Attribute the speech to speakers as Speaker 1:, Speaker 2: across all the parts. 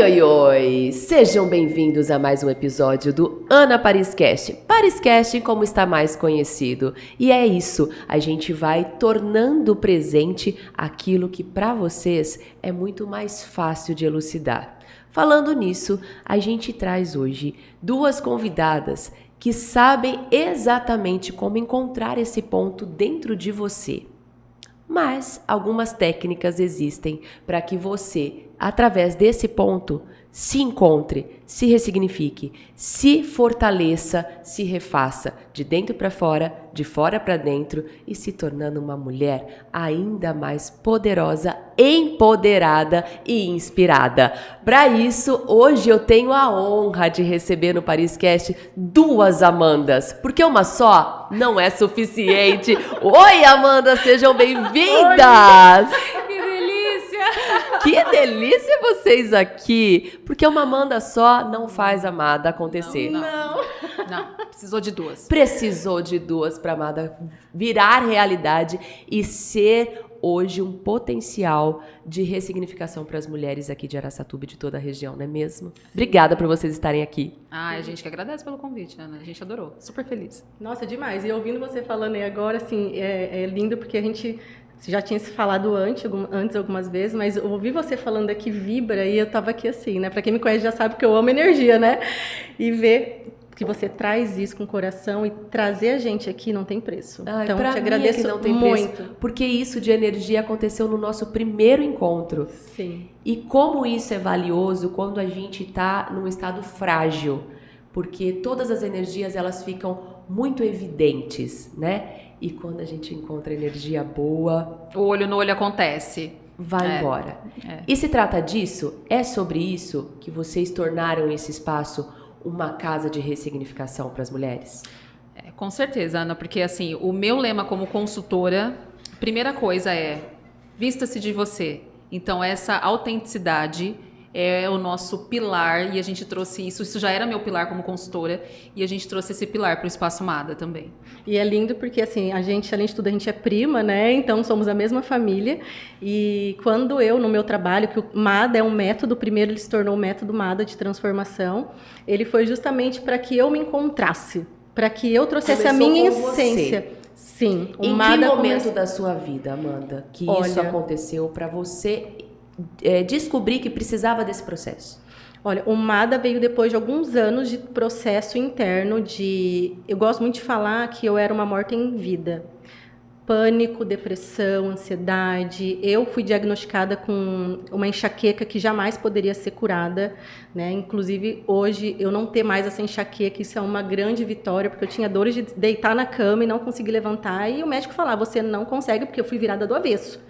Speaker 1: Oi, oi, oi! Sejam bem-vindos a mais um episódio do Ana Pariscast. Pariscast, como está mais conhecido. E é isso, a gente vai tornando presente aquilo que para vocês é muito mais fácil de elucidar. Falando nisso, a gente traz hoje duas convidadas que sabem exatamente como encontrar esse ponto dentro de você. Mas algumas técnicas existem para que você, através desse ponto, se encontre, se ressignifique, se fortaleça, se refaça de dentro para fora, de fora para dentro e se tornando uma mulher ainda mais poderosa, empoderada e inspirada. Para isso, hoje eu tenho a honra de receber no Pariscast duas Amandas, porque uma só não é suficiente. Oi, Amanda, sejam bem-vindas! Que delícia vocês aqui! Porque uma Amanda só não faz a Amada acontecer.
Speaker 2: Não, precisou de duas.
Speaker 1: Precisou de duas para Amada virar realidade e ser hoje um potencial de ressignificação para as mulheres aqui de Araçatuba e de toda a região, não é mesmo? Obrigada por vocês estarem aqui.
Speaker 2: A gente que agradece pelo convite, Ana. A gente adorou. Super feliz.
Speaker 3: Nossa, demais. E ouvindo você falando aí agora, assim, é lindo porque a gente já tinha se falado antes algumas vezes, mas eu ouvi você falando aqui vibra e eu tava aqui assim, né? Pra quem me conhece já sabe que eu amo energia, né? E ver que você traz isso com o coração e trazer a gente aqui não tem preço. Então, eu te agradeço
Speaker 1: não tem
Speaker 3: muito.
Speaker 1: Preço, porque isso de energia aconteceu no nosso primeiro encontro.
Speaker 3: Sim.
Speaker 1: E como isso é valioso quando a gente tá num estado frágil, porque todas as energias elas ficam muito evidentes, né? E quando a gente encontra energia boa,
Speaker 2: O olho no olho acontece.
Speaker 1: vai embora. E se trata disso? É sobre isso que vocês tornaram esse espaço uma casa de ressignificação para as mulheres?
Speaker 2: Com certeza, Ana, porque assim, o meu lema como consultora, primeira coisa é vista-se de você. Então, essa autenticidade é o nosso pilar e a gente trouxe isso já era meu pilar como consultora e a gente trouxe esse pilar para o Espaço Amada também.
Speaker 3: E é lindo porque, assim, a gente, além de tudo, a gente é prima, né? Então, somos a mesma família. E quando eu, no meu trabalho, que o MADA é um método, primeiro ele se tornou o método MADA de transformação, ele foi justamente para que eu me encontrasse, para que eu trouxesse a minha essência. Sim.
Speaker 1: Em que momento da sua vida, Amanda, que isso aconteceu para você descobrir que precisava desse processo?
Speaker 3: Olha, o MADA veio depois de alguns anos de processo interno de... Eu gosto muito de falar que eu era uma morta em vida. Pânico, depressão, ansiedade. Eu fui diagnosticada com uma enxaqueca que jamais poderia ser curada, né? Inclusive, hoje, eu não ter mais essa enxaqueca, isso é uma grande vitória, porque eu tinha dores de deitar na cama e não conseguir levantar. E o médico falava, você não consegue, porque eu fui virada do avesso.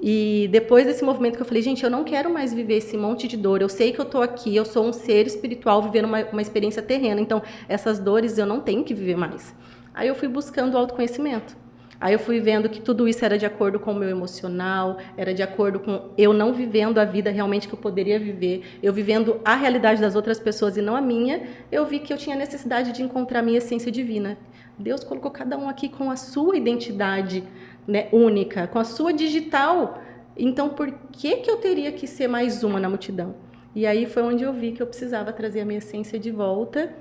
Speaker 3: E depois desse movimento que eu falei, gente, eu não quero mais viver esse monte de dor, eu sei que eu tô aqui, eu sou um ser espiritual vivendo uma experiência terrena, então essas dores eu não tenho que viver mais. Aí eu fui buscando o autoconhecimento. Aí eu fui vendo que tudo isso era de acordo com o meu emocional, era de acordo com eu não vivendo a vida realmente que eu poderia viver, eu vivendo a realidade das outras pessoas e não a minha, eu vi que eu tinha necessidade de encontrar a minha essência divina. Deus colocou cada um aqui com a sua identidade, né, única, com a sua digital. Então, por que eu teria que ser mais uma na multidão? E aí foi onde eu vi que eu precisava trazer a minha essência de volta,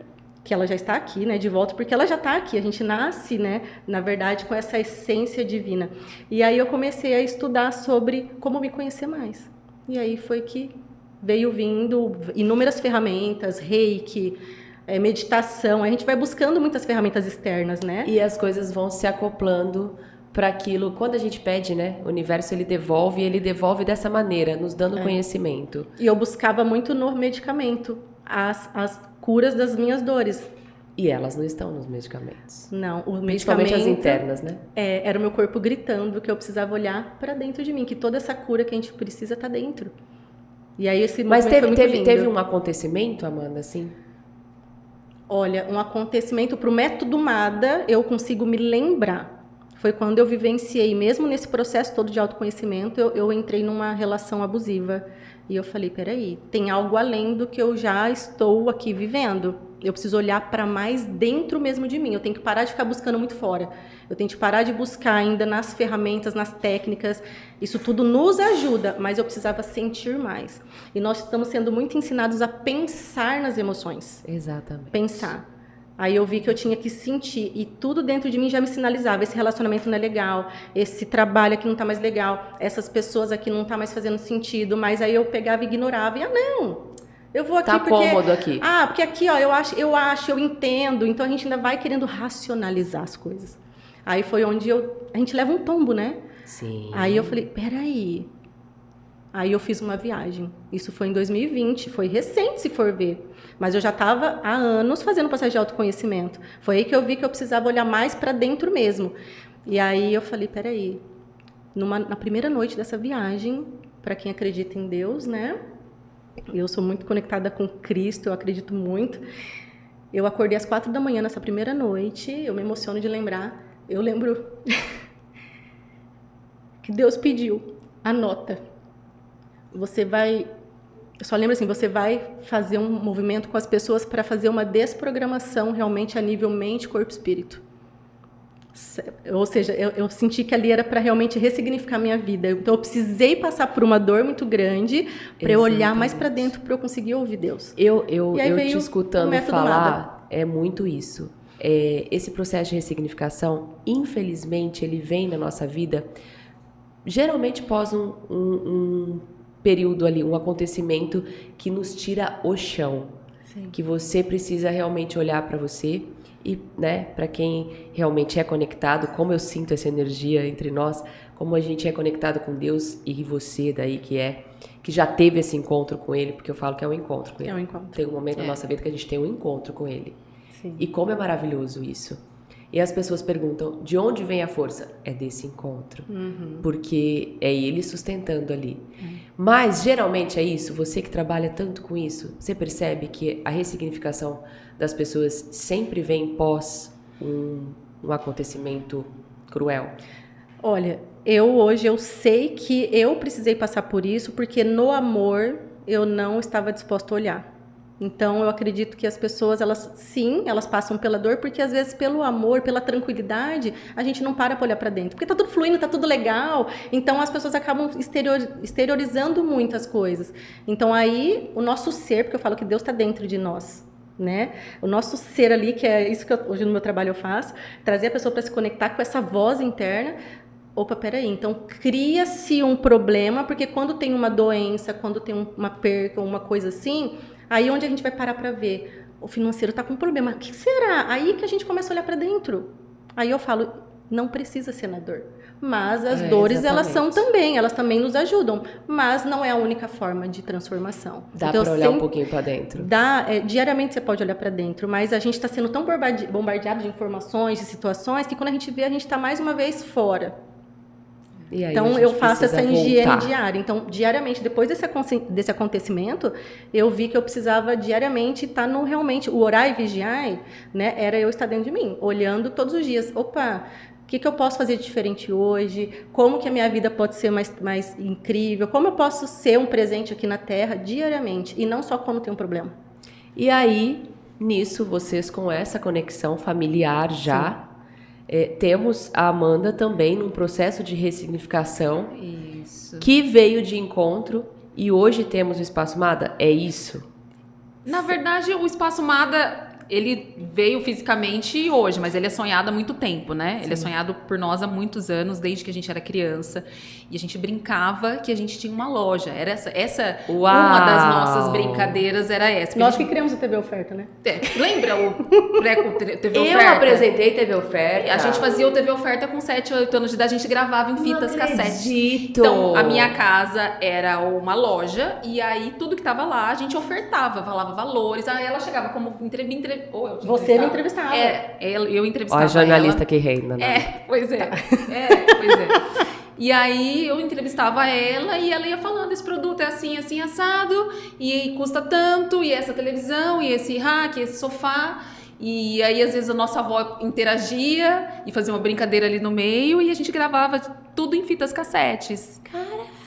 Speaker 3: que ela já está aqui, né, de volta, porque ela já está aqui. A gente nasce, né, na verdade, com essa essência divina. E aí eu comecei a estudar sobre como me conhecer mais. E aí foi que veio vindo inúmeras ferramentas, reiki, meditação. A gente vai buscando muitas ferramentas externas, né?
Speaker 1: E as coisas vão se acoplando para aquilo. Quando a gente pede, né? O universo ele devolve dessa maneira, nos dando conhecimento.
Speaker 3: E eu buscava muito no medicamento as curas das minhas dores.
Speaker 1: E elas não estão nos medicamentos.
Speaker 3: Não, o
Speaker 1: Principalmente
Speaker 3: medicamento,
Speaker 1: as internas, né?
Speaker 3: Era o meu corpo gritando que eu precisava olhar para dentro de mim, que toda essa cura que a gente precisa está dentro. E aí esse
Speaker 1: Mas
Speaker 3: movimento
Speaker 1: teve um acontecimento, Amanda, assim?
Speaker 3: Olha, um acontecimento para o método MADA, eu consigo me lembrar. Foi quando eu vivenciei, mesmo nesse processo todo de autoconhecimento, eu entrei numa relação abusiva. E eu falei, peraí, tem algo além do que eu já estou aqui vivendo. Eu preciso olhar para mais dentro mesmo de mim. Eu tenho que parar de ficar buscando muito fora. Eu tenho que parar de buscar ainda nas ferramentas, nas técnicas. Isso tudo nos ajuda, mas eu precisava sentir mais. E nós estamos sendo muito ensinados a pensar nas emoções.
Speaker 1: Exatamente.
Speaker 3: Pensar. Aí eu vi que eu tinha que sentir, e tudo dentro de mim já me sinalizava, esse relacionamento não é legal, esse trabalho aqui não tá mais legal, essas pessoas aqui não tá mais fazendo sentido, mas aí eu pegava e ignorava, e não, eu vou aqui
Speaker 1: tá
Speaker 3: porque...
Speaker 1: cômodo aqui.
Speaker 3: Porque aqui, ó, eu entendo, então a gente ainda vai querendo racionalizar as coisas. Aí foi onde a gente leva um tombo, né?
Speaker 1: Sim.
Speaker 3: Aí eu falei, peraí. Aí eu fiz uma viagem. Isso foi em 2020, foi recente se for ver. Mas eu já estava há anos fazendo passagem de autoconhecimento. Foi aí que eu vi que eu precisava olhar mais para dentro mesmo. E aí eu falei, peraí, na primeira noite dessa viagem, para quem acredita em Deus, né? Eu sou muito conectada com Cristo, eu acredito muito. Eu acordei às 4 da manhã nessa primeira noite, eu me emociono de lembrar. Eu lembro que Deus pediu, anota. Eu só lembro assim, você vai fazer um movimento com as pessoas para fazer uma desprogramação realmente a nível mente, corpo e espírito. Ou seja, eu senti que ali era para realmente ressignificar a minha vida. Então eu precisei passar por uma dor muito grande para eu olhar mais para dentro para eu conseguir ouvir Deus.
Speaker 1: Eu
Speaker 3: veio
Speaker 1: te escutando
Speaker 3: o método
Speaker 1: falar,
Speaker 3: nada.
Speaker 1: é muito isso. Esse processo de ressignificação, infelizmente, ele vem na nossa vida, geralmente após um período ali, um acontecimento que nos tira o chão. Sim. Que você precisa realmente olhar para você e, né, para quem realmente é conectado, como eu sinto essa energia entre nós, como a gente é conectado com Deus e você daí que já teve esse encontro com Ele, porque eu falo que é um encontro com Ele.
Speaker 3: É um encontro.
Speaker 1: Tem um momento na nossa vida que a gente tem um encontro com Ele.
Speaker 3: Sim.
Speaker 1: E como é maravilhoso isso. E as pessoas perguntam, de onde vem a força? É desse encontro. Uhum. Porque é ele sustentando ali. Mas, geralmente, é isso. Você que trabalha tanto com isso, você percebe que a ressignificação das pessoas sempre vem pós um acontecimento cruel?
Speaker 3: Olha, hoje eu sei que eu precisei passar por isso, porque no amor eu não estava disposta a olhar. Então, eu acredito que as pessoas, elas passam pela dor, porque às vezes pelo amor, pela tranquilidade, a gente não para olhar para dentro. Porque tá tudo fluindo, tá tudo legal, então as pessoas acabam exteriorizando muitas coisas. Então, aí, o nosso ser, porque eu falo que Deus está dentro de nós, né? O nosso ser ali, que é isso que hoje no meu trabalho eu faço, trazer a pessoa para se conectar com essa voz interna. Opa, peraí, então cria-se um problema, porque quando tem uma doença, quando tem uma perca, uma coisa assim... Aí onde a gente vai parar para ver? O financeiro está com um problema. O que será? Aí que a gente começa a olhar para dentro. Aí eu falo, não precisa ser na dor. Mas as dores,
Speaker 1: exatamente.
Speaker 3: elas também nos ajudam. Mas não é a única forma de transformação.
Speaker 1: Dá para olhar um pouquinho para dentro.
Speaker 3: Diariamente você pode olhar para dentro, mas a gente está sendo tão bombardeado de informações, de situações, que quando a gente vê, a gente está mais uma vez fora.
Speaker 1: E aí
Speaker 3: então eu faço essa higiene
Speaker 1: voltar.
Speaker 3: diária. Então, diariamente, depois desse acontecimento, eu vi que eu precisava diariamente estar no realmente, o orar e vigiar, né, era eu estar dentro de mim, olhando todos os dias. Opa, o que eu posso fazer de diferente hoje? Como que a minha vida pode ser mais incrível? Como eu posso ser um presente aqui na Terra diariamente? E não só quando tem um problema.
Speaker 1: E aí, nisso, vocês com essa conexão familiar já... temos a Amanda também num processo de ressignificação. Isso. Que veio de encontro e hoje temos o Espaço Mada? É isso?
Speaker 2: Na verdade, o Espaço Mada, ele veio fisicamente hoje, mas ele é sonhado há muito tempo, né? Sim. Ele é sonhado por nós há muitos anos, desde que a gente era criança. E a gente brincava que a gente tinha uma loja. Era essa uma das nossas brincadeiras era essa.
Speaker 3: Nós que criamos o TV Oferta, né?
Speaker 2: Lembra o TV Oferta?
Speaker 1: Eu apresentei TV Oferta.
Speaker 2: A gente fazia o TV Oferta com 7, 8 anos de idade, a gente gravava em fitas cassete.
Speaker 1: Acredito.
Speaker 2: Então, a minha casa era uma loja, e aí tudo que tava lá, a gente ofertava, falava valores. Aí ela chegava como
Speaker 3: Você me entrevistava.
Speaker 2: Eu entrevistava
Speaker 1: ela. Ó, a jornalista
Speaker 2: ela.
Speaker 1: Que reina, né?
Speaker 2: Pois é. E aí eu entrevistava ela e ela ia falando, esse produto é assim, assim, assado, e custa tanto, e essa televisão, e esse rack, esse sofá. E aí, às vezes, a nossa avó interagia e fazia uma brincadeira ali no meio, e a gente gravava tudo em fitas cassetes.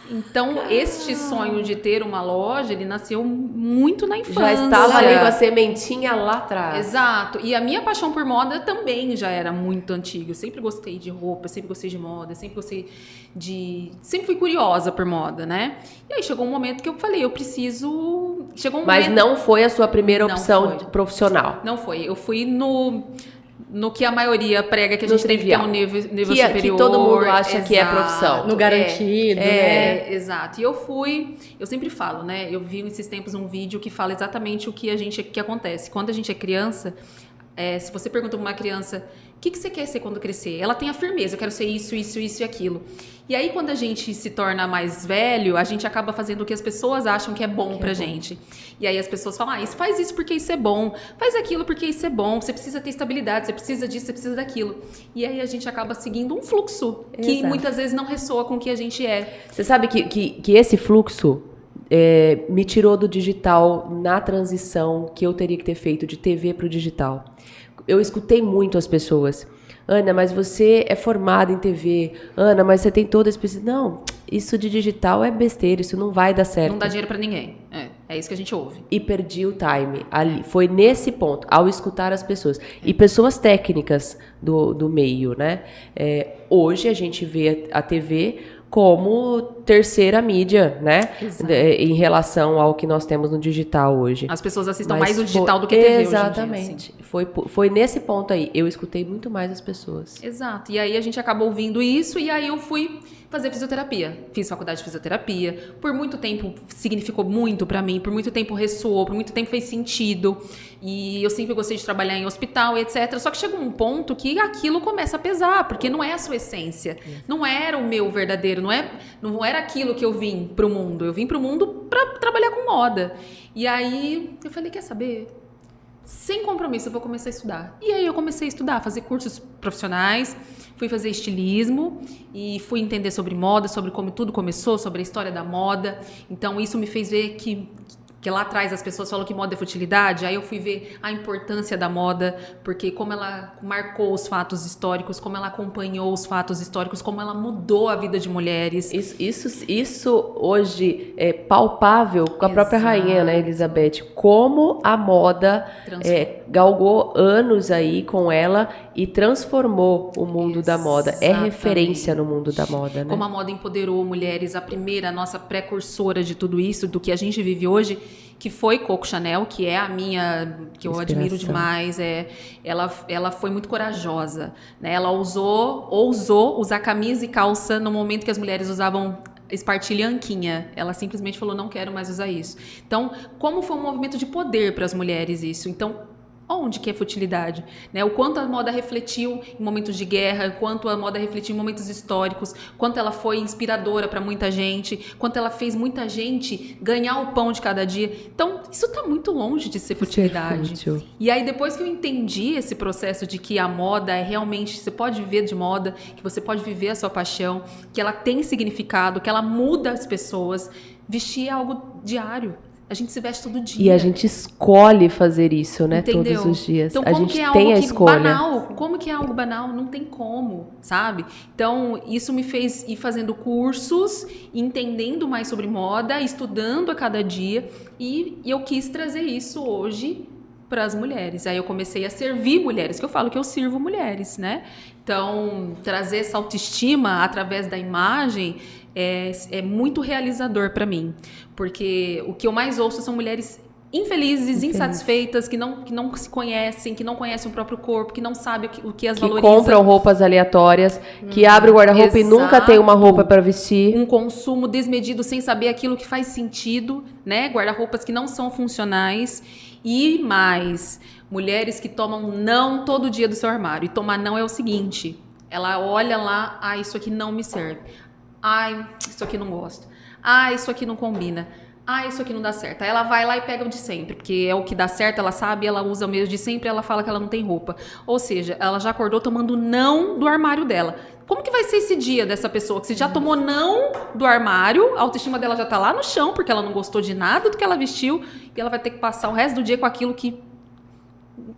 Speaker 2: Então, este sonho de ter uma loja, ele nasceu muito na infância.
Speaker 1: Já estava ali com a sementinha lá atrás.
Speaker 2: Exato. E a minha paixão por moda também já era muito antiga. Eu sempre gostei de roupa, sempre gostei de moda, sempre gostei sempre fui curiosa por moda, né? E aí chegou um momento que eu falei, eu preciso...
Speaker 1: Mas não foi a sua primeira
Speaker 2: Não
Speaker 1: opção
Speaker 2: foi.
Speaker 1: profissional?
Speaker 2: Não foi. Eu fui no que a maioria prega, que a gente tem que ter um nível superior.
Speaker 1: Que todo mundo acha que é profissão.
Speaker 3: No garantido, né?
Speaker 2: Exato. E eu sempre falo, né? Eu vi esses tempos um vídeo que fala exatamente o que acontece. Quando a gente é criança, se você pergunta pra uma criança, o que você quer ser quando crescer? Ela tem a firmeza, eu quero ser isso, isso, isso e aquilo. E aí, quando a gente se torna mais velho, a gente acaba fazendo o que as pessoas acham que é bom pra gente. E aí as pessoas falam, faz isso porque isso é bom, faz aquilo porque isso é bom, você precisa ter estabilidade, você precisa disso, você precisa daquilo. E aí a gente acaba seguindo um fluxo que muitas vezes não ressoa com o que a gente é.
Speaker 1: Você sabe que esse fluxo me tirou do digital na transição que eu teria que ter feito de TV para o digital. Eu escutei muito as pessoas. Ana, mas você é formada em TV. Ana, mas você tem toda a experiência. Não, isso de digital é besteira, isso não vai dar certo.
Speaker 2: Não dá dinheiro pra ninguém. É isso que a gente ouve.
Speaker 1: E perdi o time ali. Foi nesse ponto, ao escutar as pessoas. E pessoas técnicas do meio, né? Hoje a gente vê a TV como terceira mídia, né? Em relação ao que nós temos no digital hoje.
Speaker 2: As pessoas assistem mais o digital do que a TV
Speaker 1: exatamente.
Speaker 2: hoje em dia, assim.
Speaker 1: Foi nesse ponto aí. Eu escutei muito mais as pessoas.
Speaker 2: Exato. E aí a gente acabou ouvindo isso e aí eu fui fazer fisioterapia. Fiz faculdade de fisioterapia. Por muito tempo significou muito pra mim. Por muito tempo ressoou. Por muito tempo fez sentido. E eu sempre gostei de trabalhar em hospital e etc. Só que chegou um ponto que aquilo começa a pesar. Porque não é a sua essência. Não era o meu verdadeiro. Não era aquilo que eu vim pro mundo. Eu vim pro mundo pra trabalhar com moda. E aí eu falei, quer saber? Sem compromisso, eu vou começar a estudar. E aí eu comecei a estudar, fazer cursos profissionais, fui fazer estilismo e fui entender sobre moda, sobre como tudo começou, sobre a história da moda. Então isso me fez ver que lá atrás as pessoas falam que moda é futilidade, aí eu fui ver a importância da moda, porque como ela marcou os fatos históricos, como ela acompanhou os fatos históricos, como ela mudou a vida de mulheres.
Speaker 1: Isso hoje é palpável com a própria rainha, né, Elizabeth, como a moda galgou anos aí com ela e transformou o mundo da moda. É referência no mundo da moda, né?
Speaker 2: Como a moda empoderou mulheres, a nossa precursora de tudo isso, do que a gente vive hoje, que foi Coco Chanel, que é a minha, que eu admiro demais. Ela foi muito corajosa, né? Ela ousou usar camisa e calça no momento que as mulheres usavam espartilha e anquinha. Ela simplesmente falou, não quero mais usar isso. Então, como foi um movimento de poder para as mulheres isso? Então, onde que é futilidade? Né? O quanto a moda refletiu em momentos de guerra, o quanto a moda refletiu em momentos históricos, quanto ela foi inspiradora para muita gente, quanto ela fez muita gente ganhar o pão de cada dia. Então, isso está muito longe de ser futilidade. E aí, depois que eu entendi esse processo de que a moda é realmente, você pode viver de moda, que você pode viver a sua paixão, que ela tem significado, que ela muda as pessoas, vestir é algo diário. A gente se veste todo dia.
Speaker 1: E a gente escolhe fazer isso, né?
Speaker 2: Entendeu?
Speaker 1: Todos os dias.
Speaker 2: Então,
Speaker 1: a
Speaker 2: como
Speaker 1: gente
Speaker 2: que é
Speaker 1: tem
Speaker 2: algo
Speaker 1: a escolha.
Speaker 2: Banal? Como que é algo banal? Não tem como, sabe? Então, isso me fez ir fazendo cursos, entendendo mais sobre moda, estudando a cada dia. E eu quis trazer isso hoje para as mulheres. Aí eu comecei a servir mulheres, que eu falo que eu sirvo mulheres, né? Então, trazer essa autoestima através da imagem é muito realizador para mim, porque o que eu mais ouço são mulheres infelizes, insatisfeitas, que não se conhecem, que não conhecem o próprio corpo, que não sabem o que as valorizam.
Speaker 1: Que compram roupas aleatórias, que abrem o guarda-roupa e nunca tem uma roupa para vestir.
Speaker 2: Um consumo desmedido sem saber aquilo que faz sentido, né? Guarda-roupas que não são funcionais. E mais, mulheres que tomam não todo dia do seu armário. E tomar não é o seguinte, ela olha lá, isso aqui não me serve. Isso aqui não gosto. Isso aqui não combina. Isso aqui não dá certo. Aí ela vai lá e pega o de sempre, porque é o que dá certo, ela sabe, ela usa o mesmo de sempre, ela fala que ela não tem roupa. Ou seja, ela já acordou tomando não do armário dela. Como que vai ser esse dia dessa pessoa que se já tomou não do armário, a autoestima dela já tá lá no chão, porque ela não gostou de nada do que ela vestiu, e ela vai ter que passar o resto do dia com aquilo que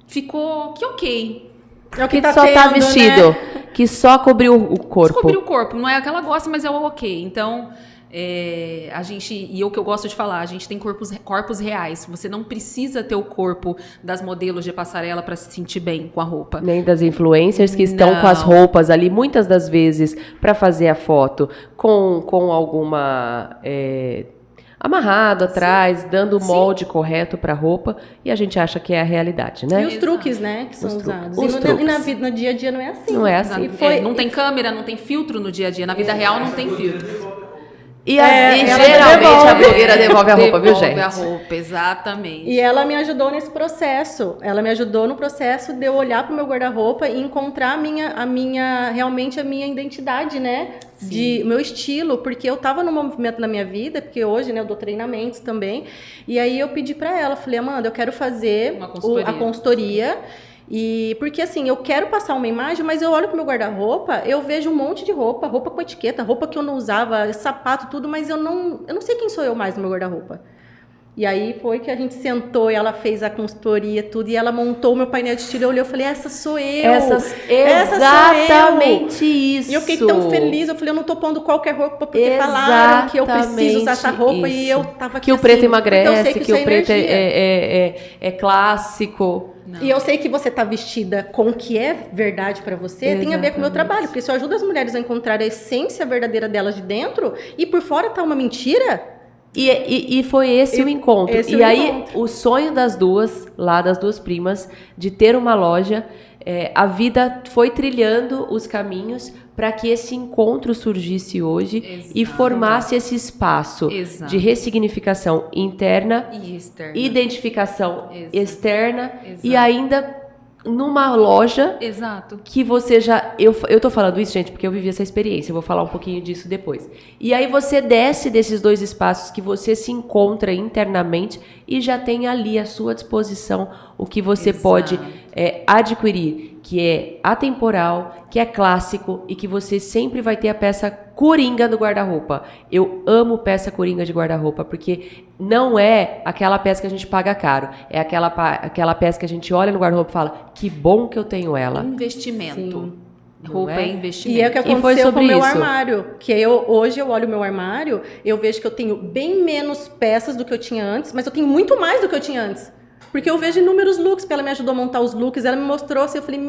Speaker 2: ficou, que ok.
Speaker 3: É o que
Speaker 1: só tá vestido, né? Que só cobriu o corpo.
Speaker 2: Só cobriu o corpo, não é o que ela gosta, mas é o ok. Então, A gente, e o que eu gosto de falar, a gente tem corpos reais. Você não precisa ter o corpo das modelos de passarela para se sentir bem com a roupa.
Speaker 1: Nem das influencers que estão com as roupas ali, muitas das vezes, para fazer a foto com alguma... amarrado atrás, dando o molde correto para a roupa, e a gente acha que é a realidade, né?
Speaker 3: E os truques, né, que são usados. E na vida, no dia a dia não é assim.
Speaker 1: Não é assim.
Speaker 2: Não tem câmera, não tem filtro no dia a dia. Na vida real não tem filtro.
Speaker 1: E geralmente a blogueira devolve a roupa, viu, gente?
Speaker 2: Devolve a roupa, exatamente.
Speaker 3: E ela me ajudou nesse processo. Ela me ajudou no processo de eu olhar pro meu guarda-roupa e encontrar realmente a minha identidade, né? De meu estilo, porque eu tava num movimento na minha vida, porque hoje, né, eu dou treinamentos também. E aí eu pedi pra ela, falei, Amanda, eu quero fazer a consultoria. E porque assim, eu quero passar uma imagem, mas eu olho pro meu guarda-roupa, eu vejo um monte de roupa com etiqueta, roupa que eu não usava, sapato, tudo, mas eu não sei quem sou eu mais no meu guarda-roupa. E aí foi que a gente sentou e ela fez a consultoria, tudo, e ela montou o meu painel de estilo, eu olhei, eu falei, essa sou eu!
Speaker 1: Exatamente
Speaker 3: sou eu.
Speaker 1: isso!
Speaker 3: E eu fiquei tão feliz, eu falei, eu não tô pondo qualquer roupa, porque falaram que eu preciso usar essa roupa, isso. E eu tava aqui
Speaker 1: que
Speaker 3: assim,
Speaker 1: o preto emagrece, que o preto
Speaker 3: é
Speaker 1: clássico.
Speaker 3: Não. E eu sei que você tá vestida com o que é verdade pra você, exatamente. Tem a ver com o meu trabalho, porque isso ajuda as mulheres a encontrar a essência verdadeira delas de dentro, e por fora tá uma mentira.
Speaker 1: E foi esse o encontro. E aí, o sonho das duas primas, de ter uma loja, a vida foi trilhando os caminhos para que esse encontro surgisse hoje. Exato. E formasse esse espaço. Exato. De ressignificação interna
Speaker 2: e externa,
Speaker 1: identificação externa. Exato. E ainda numa loja.
Speaker 2: Exato.
Speaker 1: Que você já... Eu tô falando isso, gente, porque eu vivi essa experiência. Eu vou falar um pouquinho disso depois. E aí você desce desses dois espaços que você se encontra internamente e já tem ali à sua disposição o que você exato. Pode adquirir, que é atemporal, que é clássico e que você sempre vai ter a peça coringa do guarda-roupa. Eu amo peça coringa de guarda-roupa, porque não é aquela peça que a gente paga caro, é aquela peça que a gente olha no guarda-roupa e fala, que bom que eu tenho ela.
Speaker 2: Investimento. Sim.
Speaker 1: Roupa é
Speaker 2: investimento.
Speaker 3: E é o que aconteceu com o meu armário. Que hoje eu olho o meu armário, eu vejo que eu tenho bem menos peças do que eu tinha antes, mas eu tenho muito mais do que eu tinha antes. Porque eu vejo inúmeros looks, porque ela me ajudou a montar os looks, ela me mostrou, assim, eu falei,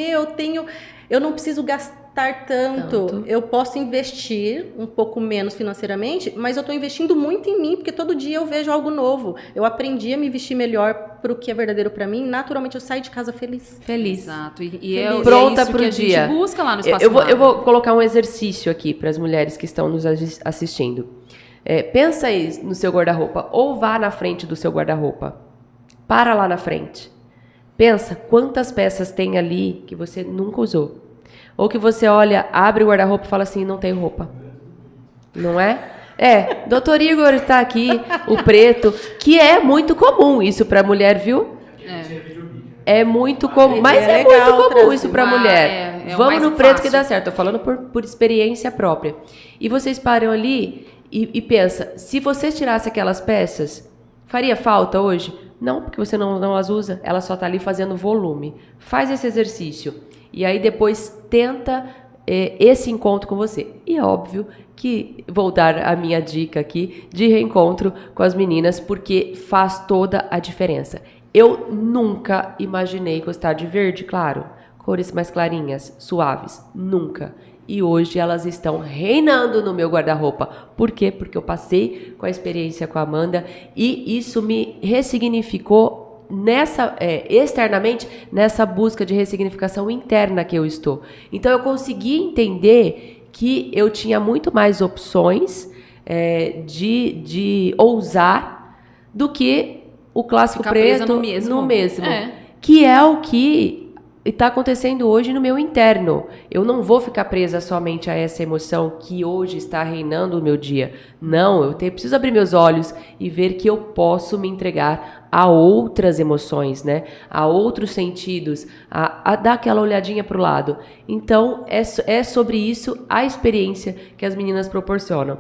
Speaker 3: eu não preciso gastar tanto. Eu posso investir um pouco menos financeiramente, mas eu estou investindo muito em mim, porque todo dia eu vejo algo novo. Eu aprendi a me vestir melhor para o que é verdadeiro para mim, naturalmente eu saio de casa feliz.
Speaker 2: Exato.
Speaker 1: Pronta para o dia.
Speaker 2: A gente busca lá no Espaço
Speaker 1: eu vou colocar um exercício aqui para as mulheres que estão nos assistindo. Pensa aí no seu guarda-roupa, ou vá na frente do seu guarda-roupa. Para lá na frente. Pensa quantas peças tem ali que você nunca usou. Ou que você olha, abre o guarda-roupa e fala assim, não tem roupa. Não é? Dr. Igor está aqui, o preto, que é muito comum isso para mulher, viu? É muito comum, mas é muito comum isso para mulher. Vamos no preto que dá certo. Tô falando por experiência própria. E vocês param ali e pensa, se você tirasse aquelas peças, faria falta hoje? Não, porque você não as usa, ela só está ali fazendo volume. Faz esse exercício. E aí depois tenta esse encontro com você. E é óbvio que vou dar a minha dica aqui de reencontro com as meninas, porque faz toda a diferença. Eu nunca imaginei gostar de verde, claro. Cores mais clarinhas, suaves. Nunca. E hoje elas estão reinando no meu guarda-roupa. Por quê? Porque eu passei com a experiência com a Amanda e isso me ressignificou externamente nessa busca de ressignificação interna que eu estou. Então eu consegui entender que eu tinha muito mais opções de ousar do que o clássico
Speaker 2: ficar
Speaker 1: preto
Speaker 2: no mesmo.
Speaker 1: Que é o que está acontecendo hoje no meu interno. Eu não vou ficar presa somente a essa emoção que hoje está reinando o meu dia. Não, eu preciso abrir meus olhos e ver que eu posso me entregar a outras emoções, né? A outros sentidos, a dar aquela olhadinha para o lado. Então, é sobre isso a experiência que as meninas proporcionam.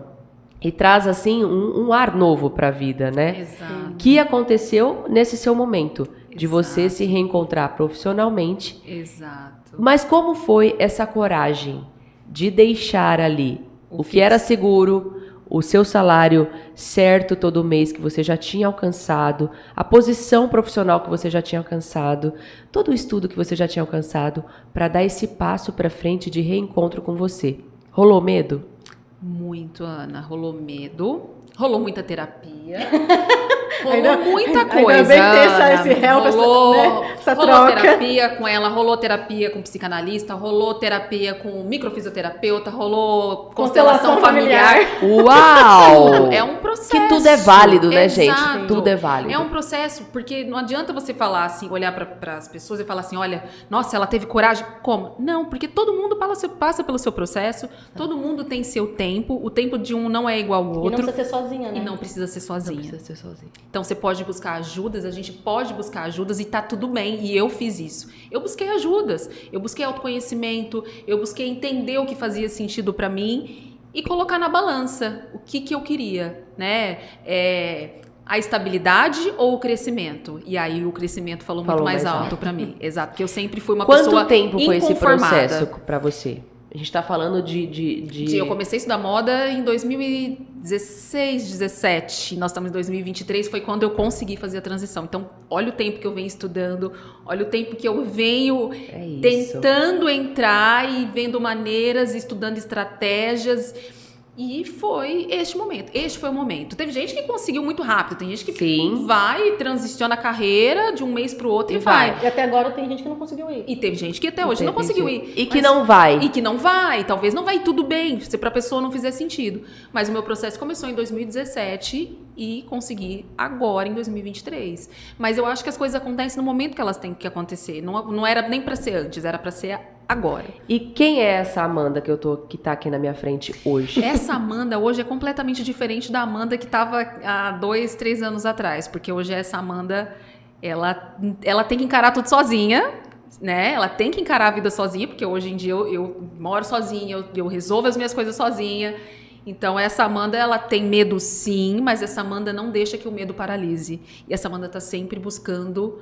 Speaker 1: E traz, assim, um ar novo para a vida, né?
Speaker 2: Exato.
Speaker 1: Que aconteceu nesse seu momento. De você se reencontrar profissionalmente.
Speaker 2: Exato.
Speaker 1: Mas como foi essa coragem de deixar ali o que era seguro, o seu salário certo todo mês que você já tinha alcançado, a posição profissional que você já tinha alcançado, todo o estudo que você já tinha alcançado, para dar esse passo para frente de reencontro com você. Rolou medo?
Speaker 2: Muito, Ana. Rolou medo. Rolou muita terapia. Rolou muita coisa.
Speaker 3: Ainda bem que tem esse réu,
Speaker 2: rolou,
Speaker 3: né? Essa
Speaker 2: rolou
Speaker 3: troca.
Speaker 2: terapia com ela, rolou terapia com psicanalista, rolou terapia com microfisioterapeuta, rolou constelação familiar.
Speaker 1: Uau!
Speaker 2: É um processo.
Speaker 1: Que tudo é válido, né, gente?
Speaker 2: Exato.
Speaker 1: Tudo é válido.
Speaker 2: É um processo, porque não adianta você falar assim, olhar para as pessoas e falar assim, olha, nossa, ela teve coragem. Como? Não, porque todo mundo passa pelo seu processo, todo mundo tem seu tempo, o tempo de um não é igual ao outro.
Speaker 3: E não precisa ser sozinha, né?
Speaker 2: E não precisa ser sozinha.
Speaker 1: Não precisa ser sozinho.
Speaker 2: Então você pode buscar ajudas, a gente pode buscar ajudas e tá tudo bem. E eu fiz isso. Eu busquei ajudas, eu busquei autoconhecimento, eu busquei entender o que fazia sentido pra mim e colocar na balança o que eu queria, né? A estabilidade ou o crescimento? E aí o crescimento falou muito mais alto pra mim. Exato, porque eu sempre fui uma pessoa
Speaker 1: Quanto tempo foi esse
Speaker 2: inconformada.
Speaker 1: processo pra você? A gente tá falando
Speaker 2: Eu comecei a estudar moda em 2016, 17. Nós estamos em 2023, foi quando eu consegui fazer a transição. Então, olha o tempo que eu venho estudando, olha o tempo que eu venho tentando entrar e vendo maneiras, estudando estratégias. E foi este momento. Este foi o momento. Teve gente que conseguiu muito rápido. Tem gente que vai, transiciona a carreira de um mês pro outro e vai.
Speaker 3: E até agora tem gente que não conseguiu ir.
Speaker 2: E teve gente que até hoje não conseguiu ir.
Speaker 1: E que não vai.
Speaker 2: E que não vai. Talvez não vai tudo bem, se pra pessoa não fizer sentido. Mas o meu processo começou em 2017 e consegui agora em 2023. Mas eu acho que as coisas acontecem no momento que elas têm que acontecer. Não era nem pra ser antes, era pra ser agora.
Speaker 1: E quem é essa Amanda que tá aqui na minha frente hoje?
Speaker 2: Essa Amanda hoje é completamente diferente da Amanda que estava há 2, 3 anos atrás, porque hoje essa Amanda, ela tem que encarar tudo sozinha, né? Ela tem que encarar a vida sozinha, porque hoje em dia eu moro sozinha, eu resolvo as minhas coisas sozinha. Então essa Amanda, ela tem medo sim, mas essa Amanda não deixa que o medo paralise. E essa Amanda tá sempre buscando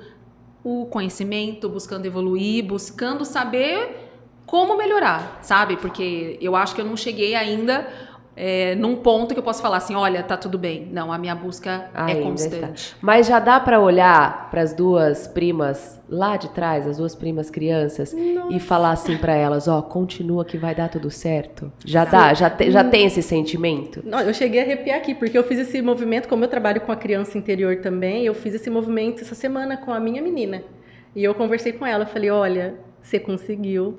Speaker 2: o conhecimento, buscando evoluir, buscando saber como melhorar, sabe? Porque eu acho que eu não cheguei ainda num ponto que eu posso falar assim, olha, tá tudo bem. Não, a minha busca é constante.
Speaker 1: Mas já dá pra olhar pras duas primas lá de trás, as duas primas crianças, e falar assim pra elas, ó, continua que vai dar tudo certo? Já dá? Já tem esse sentimento?
Speaker 3: Não, eu cheguei a arrepiar aqui, porque eu fiz esse movimento, como eu trabalho com a criança interior também, eu fiz esse movimento essa semana com a minha menina. E eu conversei com ela, eu falei, olha, você conseguiu.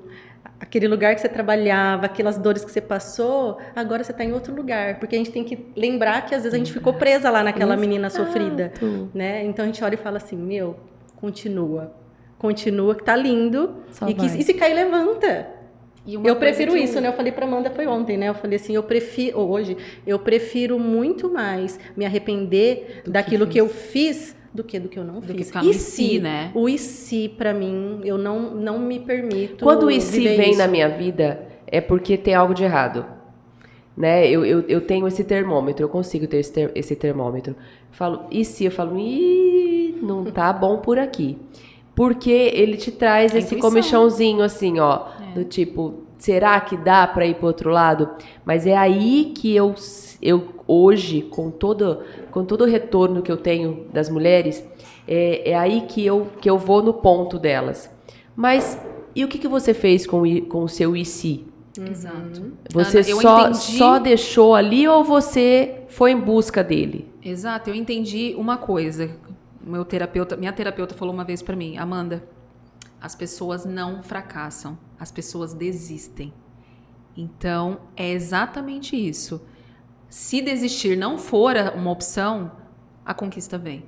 Speaker 3: Aquele lugar que você trabalhava, aquelas dores que você passou, agora você está em outro lugar. Porque a gente tem que lembrar que às vezes a gente ficou presa lá naquela menina sofrida, né? Então a gente olha e fala assim, continua que tá lindo. E se cair, levanta. Eu prefiro isso, né? Eu falei pra Amanda, foi ontem, né? Eu falei assim, eu prefiro muito mais me arrepender daquilo que eu fiz do que eu não fiz.
Speaker 2: Ficar no si, né?
Speaker 3: O e se, pra mim, eu não me permito.
Speaker 1: Quando o e se vem na minha vida, é porque tem algo de errado. Né? Eu tenho esse termômetro, eu consigo ter esse termômetro. Falo, e se? Eu falo, não tá bom por aqui. Porque ele te traz esse comichãozinho assim, ó, do tipo, será que dá pra ir pro outro lado? Mas é aí que eu hoje, com todo o retorno que eu tenho das mulheres, é aí que eu vou no ponto delas. Mas e o que você fez com o seu e se?
Speaker 2: Exato.
Speaker 1: Você só deixou ali ou você foi em busca dele?
Speaker 2: Exato, eu entendi uma coisa. Minha terapeuta falou uma vez pra mim, Amanda, as pessoas não fracassam, as pessoas desistem. Então, é exatamente isso. Se desistir não for uma opção, a conquista vem.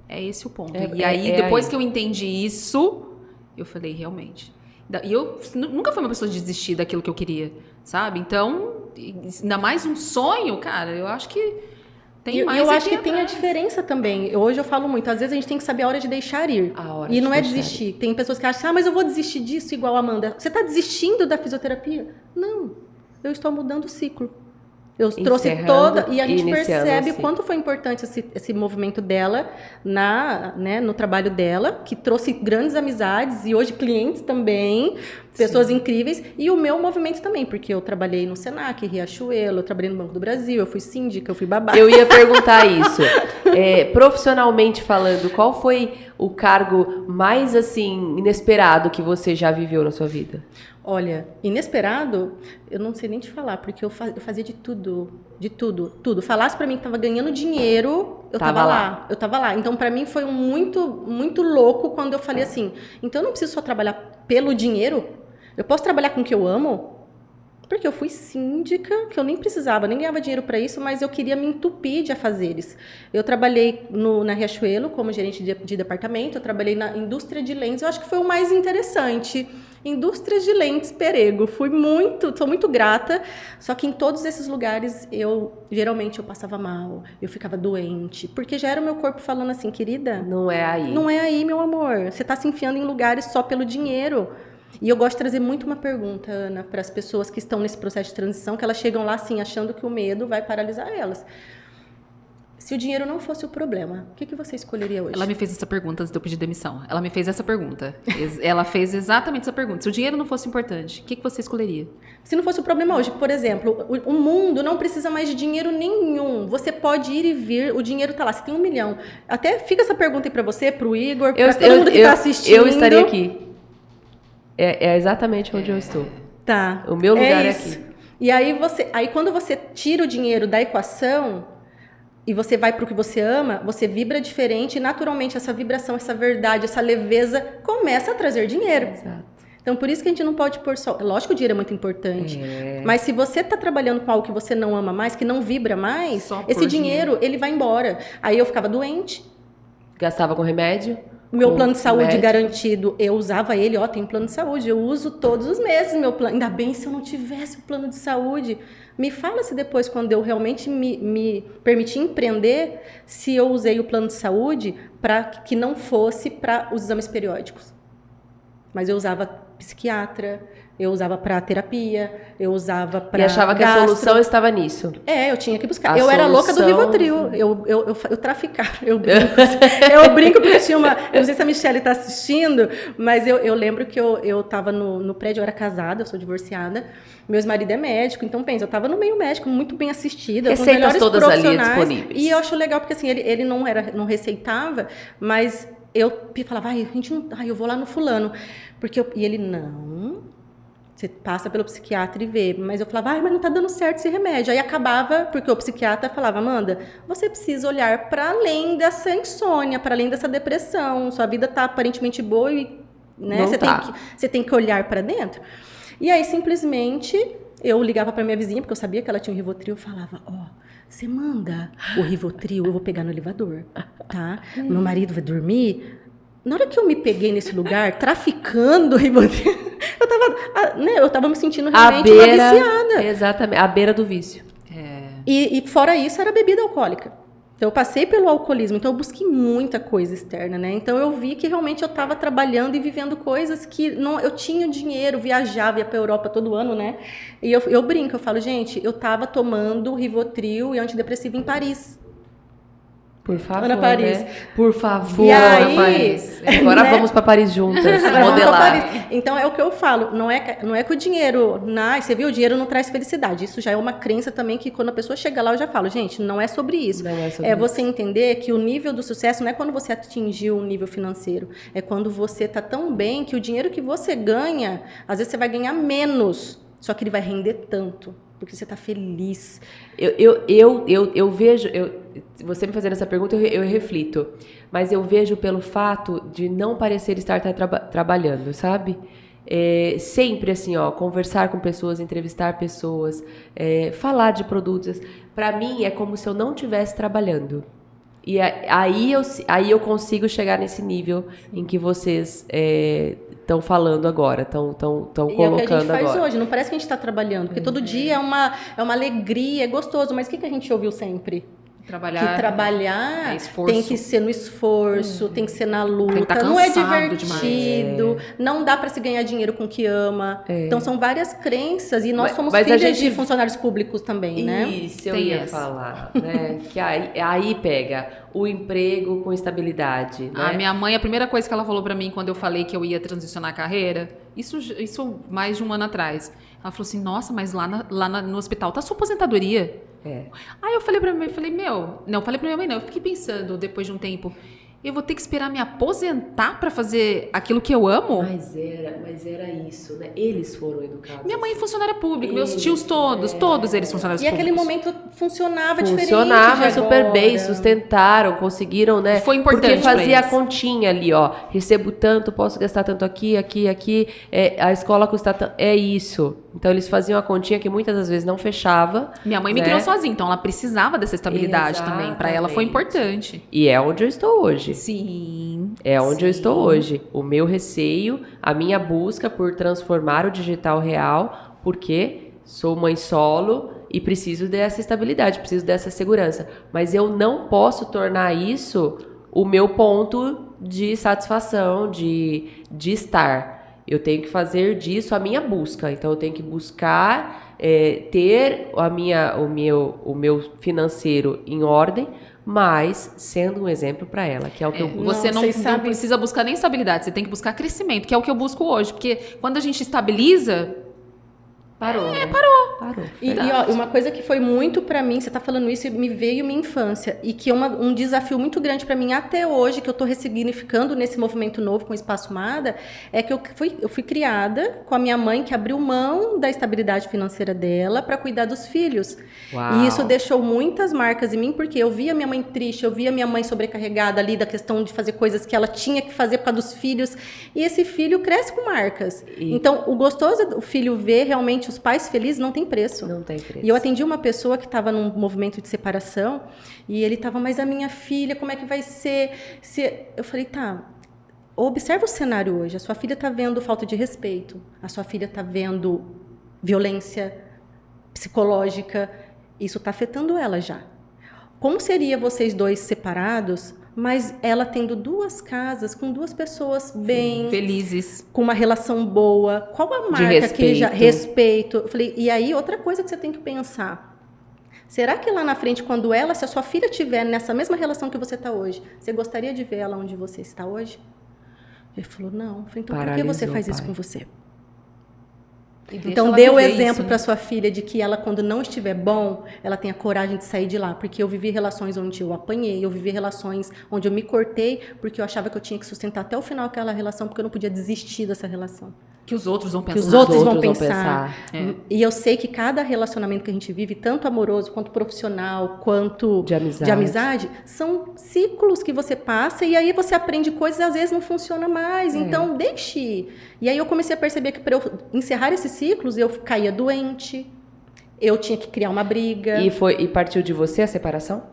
Speaker 2: É esse o ponto. E aí, depois que eu entendi isso, eu falei, realmente. E eu nunca fui uma pessoa de desistir daquilo que eu queria, sabe? Então, ainda mais um sonho, cara, eu acho que tem mais.
Speaker 3: Eu acho que tem a diferença também. Hoje eu falo muito, às vezes a gente tem que saber a hora de deixar ir. E não é desistir. Tem pessoas que acham, mas eu vou desistir disso igual a Amanda. Você está desistindo da fisioterapia? Não. Eu estou mudando o ciclo. Eu trouxe
Speaker 1: Encerrando
Speaker 3: toda, e a gente
Speaker 1: iniciando
Speaker 3: percebe
Speaker 1: assim.
Speaker 3: quanto foi importante esse movimento dela no trabalho dela, que trouxe grandes amizades e hoje clientes também, pessoas incríveis, e o meu movimento também, porque eu trabalhei no Senac, Riachuelo, eu trabalhei no Banco do Brasil, eu fui síndica, eu fui babá.
Speaker 1: Eu ia perguntar isso. Profissionalmente falando, qual foi o cargo mais, assim, inesperado que você já viveu na sua vida?
Speaker 3: Olha, inesperado, eu não sei nem te falar, porque eu fazia de tudo. Falasse pra mim que tava ganhando dinheiro, eu tava lá. Eu tava lá. Então, pra mim, foi muito, muito louco quando eu falei assim, então eu não preciso só trabalhar pelo dinheiro, eu posso trabalhar com o que eu amo? Porque eu fui síndica, que eu nem precisava, nem ganhava dinheiro para isso, mas eu queria me entupir de afazeres. Eu trabalhei na Riachuelo como gerente de departamento, eu trabalhei na indústria de lentes, eu acho que foi o mais interessante. Indústrias de lentes, Perego. Sou muito grata, só que em todos esses lugares, geralmente eu passava mal, eu ficava doente, porque já era o meu corpo falando assim, querida,
Speaker 1: Não é aí.
Speaker 3: não é aí, meu amor, você está se enfiando em lugares só pelo dinheiro. E eu gosto de trazer muito uma pergunta, Ana, para as pessoas que estão nesse processo de transição, que elas chegam lá assim, achando que o medo vai paralisar elas. Se o dinheiro não fosse o problema, o que você escolheria hoje?
Speaker 2: Ela me fez essa pergunta antes de eu pedir demissão. Ela me fez essa pergunta. Ela fez exatamente essa pergunta. Se o dinheiro não fosse importante, o que você escolheria?
Speaker 3: Se não fosse o problema hoje, por exemplo, o mundo não precisa mais de dinheiro nenhum. Você pode ir e vir, o dinheiro está lá. Você tem 1 milhão. Até fica essa pergunta aí para você, para o Igor, para todo mundo que está assistindo.
Speaker 1: Eu estaria aqui. É exatamente onde eu estou.
Speaker 3: Tá.
Speaker 1: O meu lugar é aqui.
Speaker 3: E aí quando você tira o dinheiro da equação e você vai para o que você ama, você vibra diferente e naturalmente essa vibração, essa verdade, essa leveza começa a trazer dinheiro.
Speaker 1: Exato.
Speaker 3: Então, por isso que a gente não pode pôr só... Lógico que o dinheiro é muito importante, mas se você está trabalhando com algo que você não ama mais, que não vibra mais, esse dinheiro, ele vai embora. Aí eu ficava doente.
Speaker 1: Gastava com remédio?
Speaker 3: Meu plano de saúde garantido, eu usava ele, tem plano de saúde, eu uso todos os meses meu plano. Ainda bem se eu não tivesse o plano de saúde. Me fala se depois, quando eu realmente me permiti empreender, se eu usei o plano de saúde para que não fosse para os exames periódicos. Mas eu usava psiquiatra, eu usava para terapia, eu usava para
Speaker 1: E achava que a solução estava nisso.
Speaker 3: Eu tinha que buscar. Eu era louca do Rivotril. Eu traficava. Eu brinco porque tinha uma... Eu não sei se a Michelle está assistindo, mas eu lembro que eu estava no prédio, eu era casada, eu sou divorciada. Meu ex-marido é médico, então pensa, eu estava no meio médico, muito bem assistida.
Speaker 1: Receitas
Speaker 3: com os melhores
Speaker 1: todas ali
Speaker 3: profissionais.
Speaker 1: disponíveis.
Speaker 3: E eu acho legal porque assim, ele não receitava, mas eu falava, eu vou lá no fulano. E ele, não... Você passa pelo psiquiatra e vê. Mas eu falava, mas não tá dando certo esse remédio. Aí acabava, porque o psiquiatra falava, Amanda, você precisa olhar para além dessa insônia, para além dessa depressão. Sua vida tá aparentemente boa e você tem que olhar para dentro. E aí, simplesmente, eu ligava para minha vizinha, porque eu sabia que ela tinha um Rivotril. Eu falava, você manda o Rivotril, eu vou pegar no elevador, tá? Meu marido vai dormir... Na hora que eu me peguei nesse lugar, traficando Rivotril, eu tava me sentindo realmente uma viciada.
Speaker 1: Exatamente, à beira do vício.
Speaker 3: E fora isso, era bebida alcoólica. Então, eu passei pelo alcoolismo, então eu busquei muita coisa externa, né? Então, eu vi que realmente eu estava trabalhando e vivendo coisas que eu tinha dinheiro, viajava, ia para a Europa todo ano, né? E eu brinco, eu falo, gente, eu estava tomando Rivotril e antidepressivo em Paris.
Speaker 1: Por favor,
Speaker 3: Ana Paris.
Speaker 1: né? Por favor,
Speaker 3: e
Speaker 1: Ana
Speaker 3: aí,
Speaker 1: Paris. Agora vamos para Paris juntas, modelar.
Speaker 3: Então, é o que eu falo. Não é que o dinheiro... Você viu? O dinheiro não traz felicidade. Isso já é uma crença também que quando a pessoa chega lá, eu já falo. Gente, não é sobre isso.
Speaker 1: Não é sobre
Speaker 3: você entender que o nível do sucesso não é quando você atingiu um nível financeiro. É quando você está tão bem que o dinheiro que você ganha, às vezes você vai ganhar menos. Só que ele vai render tanto. Porque você está feliz.
Speaker 1: Eu vejo... você me fazendo essa pergunta, eu reflito. Mas eu vejo pelo fato de não parecer estar trabalhando, sabe? Sempre assim, conversar com pessoas, entrevistar pessoas, falar de produtos. Para mim, é como se eu não estivesse trabalhando. E aí eu consigo chegar nesse nível em que vocês estão falando agora, estão colocando agora.
Speaker 3: É o que a gente faz hoje, não parece que a gente está trabalhando, porque todo dia é uma alegria, é gostoso, mas o que a gente ouviu sempre?
Speaker 2: Trabalhar é esforço.
Speaker 3: tem que ser no esforço, tem que ser na luta,
Speaker 2: Tem que tá
Speaker 3: não é
Speaker 2: cansado
Speaker 3: divertido, não dá para se ganhar dinheiro com o que ama. Então são várias crenças e nós somos
Speaker 1: mas a
Speaker 3: filhas
Speaker 1: gente-
Speaker 3: de funcionários públicos também, né?
Speaker 1: Isso, eu
Speaker 2: Tem
Speaker 1: ia
Speaker 2: essa.
Speaker 1: falar, né? Que aí pega o emprego com estabilidade, né?
Speaker 2: A minha mãe, a primeira coisa que ela falou pra mim quando eu falei que eu ia transicionar a carreira, isso mais de um ano atrás, ela falou assim, nossa, mas no hospital tá sua aposentadoria.
Speaker 1: É.
Speaker 2: Aí eu falei pra minha mãe, não, falei pra minha mãe não, eu fiquei pensando depois de um tempo, eu vou ter que esperar me aposentar pra fazer aquilo que eu amo?
Speaker 1: Mas era isso, né? Eles foram educados.
Speaker 2: Minha mãe é
Speaker 1: assim.
Speaker 2: funcionária pública, meus
Speaker 1: Eles,
Speaker 2: tios todos eles funcionários
Speaker 3: E aquele
Speaker 2: públicos.
Speaker 3: momento funcionava diferente
Speaker 1: Funcionava
Speaker 3: de
Speaker 1: super
Speaker 3: agora.
Speaker 1: bem, sustentaram, conseguiram, né?
Speaker 2: Foi importante
Speaker 1: Porque
Speaker 2: pra
Speaker 1: fazia a
Speaker 2: eles.
Speaker 1: continha ali, ó. Recebo tanto, posso gastar tanto aqui. A escola custa tanto. É isso. Então eles faziam a continha que muitas das vezes não fechava.
Speaker 2: Minha mãe me
Speaker 1: né?
Speaker 2: criou sozinha, então ela precisava dessa estabilidade também. Pra ela foi
Speaker 1: Exatamente.
Speaker 2: importante.
Speaker 1: E é onde eu estou hoje.
Speaker 2: Sim.
Speaker 1: É onde eu
Speaker 2: Sim.
Speaker 1: estou hoje. O meu receio, a minha busca por transformar o digital real, porque sou mãe solo e preciso dessa estabilidade, preciso dessa segurança. Mas eu não posso tornar isso o meu ponto de satisfação, de estar. Eu tenho que fazer disso a minha busca. Então eu tenho que buscar ter o meu financeiro em ordem, mas sendo um exemplo para ela, que é o que eu busco.
Speaker 2: Você não
Speaker 3: vocês sabem-
Speaker 2: precisa buscar nem estabilidade, você tem que buscar crescimento, que é o que eu busco hoje. Porque quando a gente estabiliza,
Speaker 1: Parou, né? Parou.
Speaker 3: E ó, uma coisa que foi muito pra mim, você tá falando isso, me veio minha infância, e que é um desafio muito grande pra mim até hoje, que eu tô ressignificando nesse movimento novo com o Espaço Mada, é que eu fui criada com a minha mãe, que abriu mão da estabilidade financeira dela pra cuidar dos filhos.
Speaker 1: Uau.
Speaker 3: E isso deixou muitas marcas em mim, porque eu via minha mãe triste, eu via minha mãe sobrecarregada ali da questão de fazer coisas que ela tinha que fazer por causa dos filhos, e esse filho cresce com marcas. Então, o gostoso do filho ver realmente os pais felizes não tem preço.
Speaker 1: Não tem preço.
Speaker 3: E eu atendi uma pessoa que estava num movimento de separação e ele estava, mas a minha filha, como é que vai ser? Eu falei, tá, observa o cenário hoje. A sua filha está vendo falta de respeito, a sua filha está vendo violência psicológica, isso está afetando ela já. Como seria vocês dois separados, mas ela tendo duas casas com duas pessoas bem
Speaker 2: felizes.
Speaker 3: com uma relação boa? Qual a marca que já... Respeito. Eu falei, e aí outra coisa que você tem que pensar. Será que lá na frente, se a sua filha estiver nessa mesma relação que você está hoje, você gostaria de ver ela onde você está hoje? Ele falou, não. Eu falei, então por que você faz isso com você? Então dê o exemplo para sua filha de que ela, quando não estiver bom, ela tenha coragem de sair de lá. Porque eu vivi relações onde eu apanhei, eu vivi relações onde eu me cortei, porque eu achava que eu tinha que sustentar até o final aquela relação, porque eu não podia desistir dessa relação.
Speaker 2: Que os outros vão pensar.
Speaker 3: Que os outros vão
Speaker 1: outros
Speaker 3: pensar. E eu sei que cada relacionamento que a gente vive, tanto amoroso, quanto profissional, quanto
Speaker 1: de amizade,
Speaker 3: são ciclos que você passa e aí você aprende coisas e às vezes não funciona mais. Então, deixe ir. E aí eu comecei a perceber que para eu encerrar esses ciclos, eu caía doente, eu tinha que criar uma briga.
Speaker 1: E partiu de você a separação?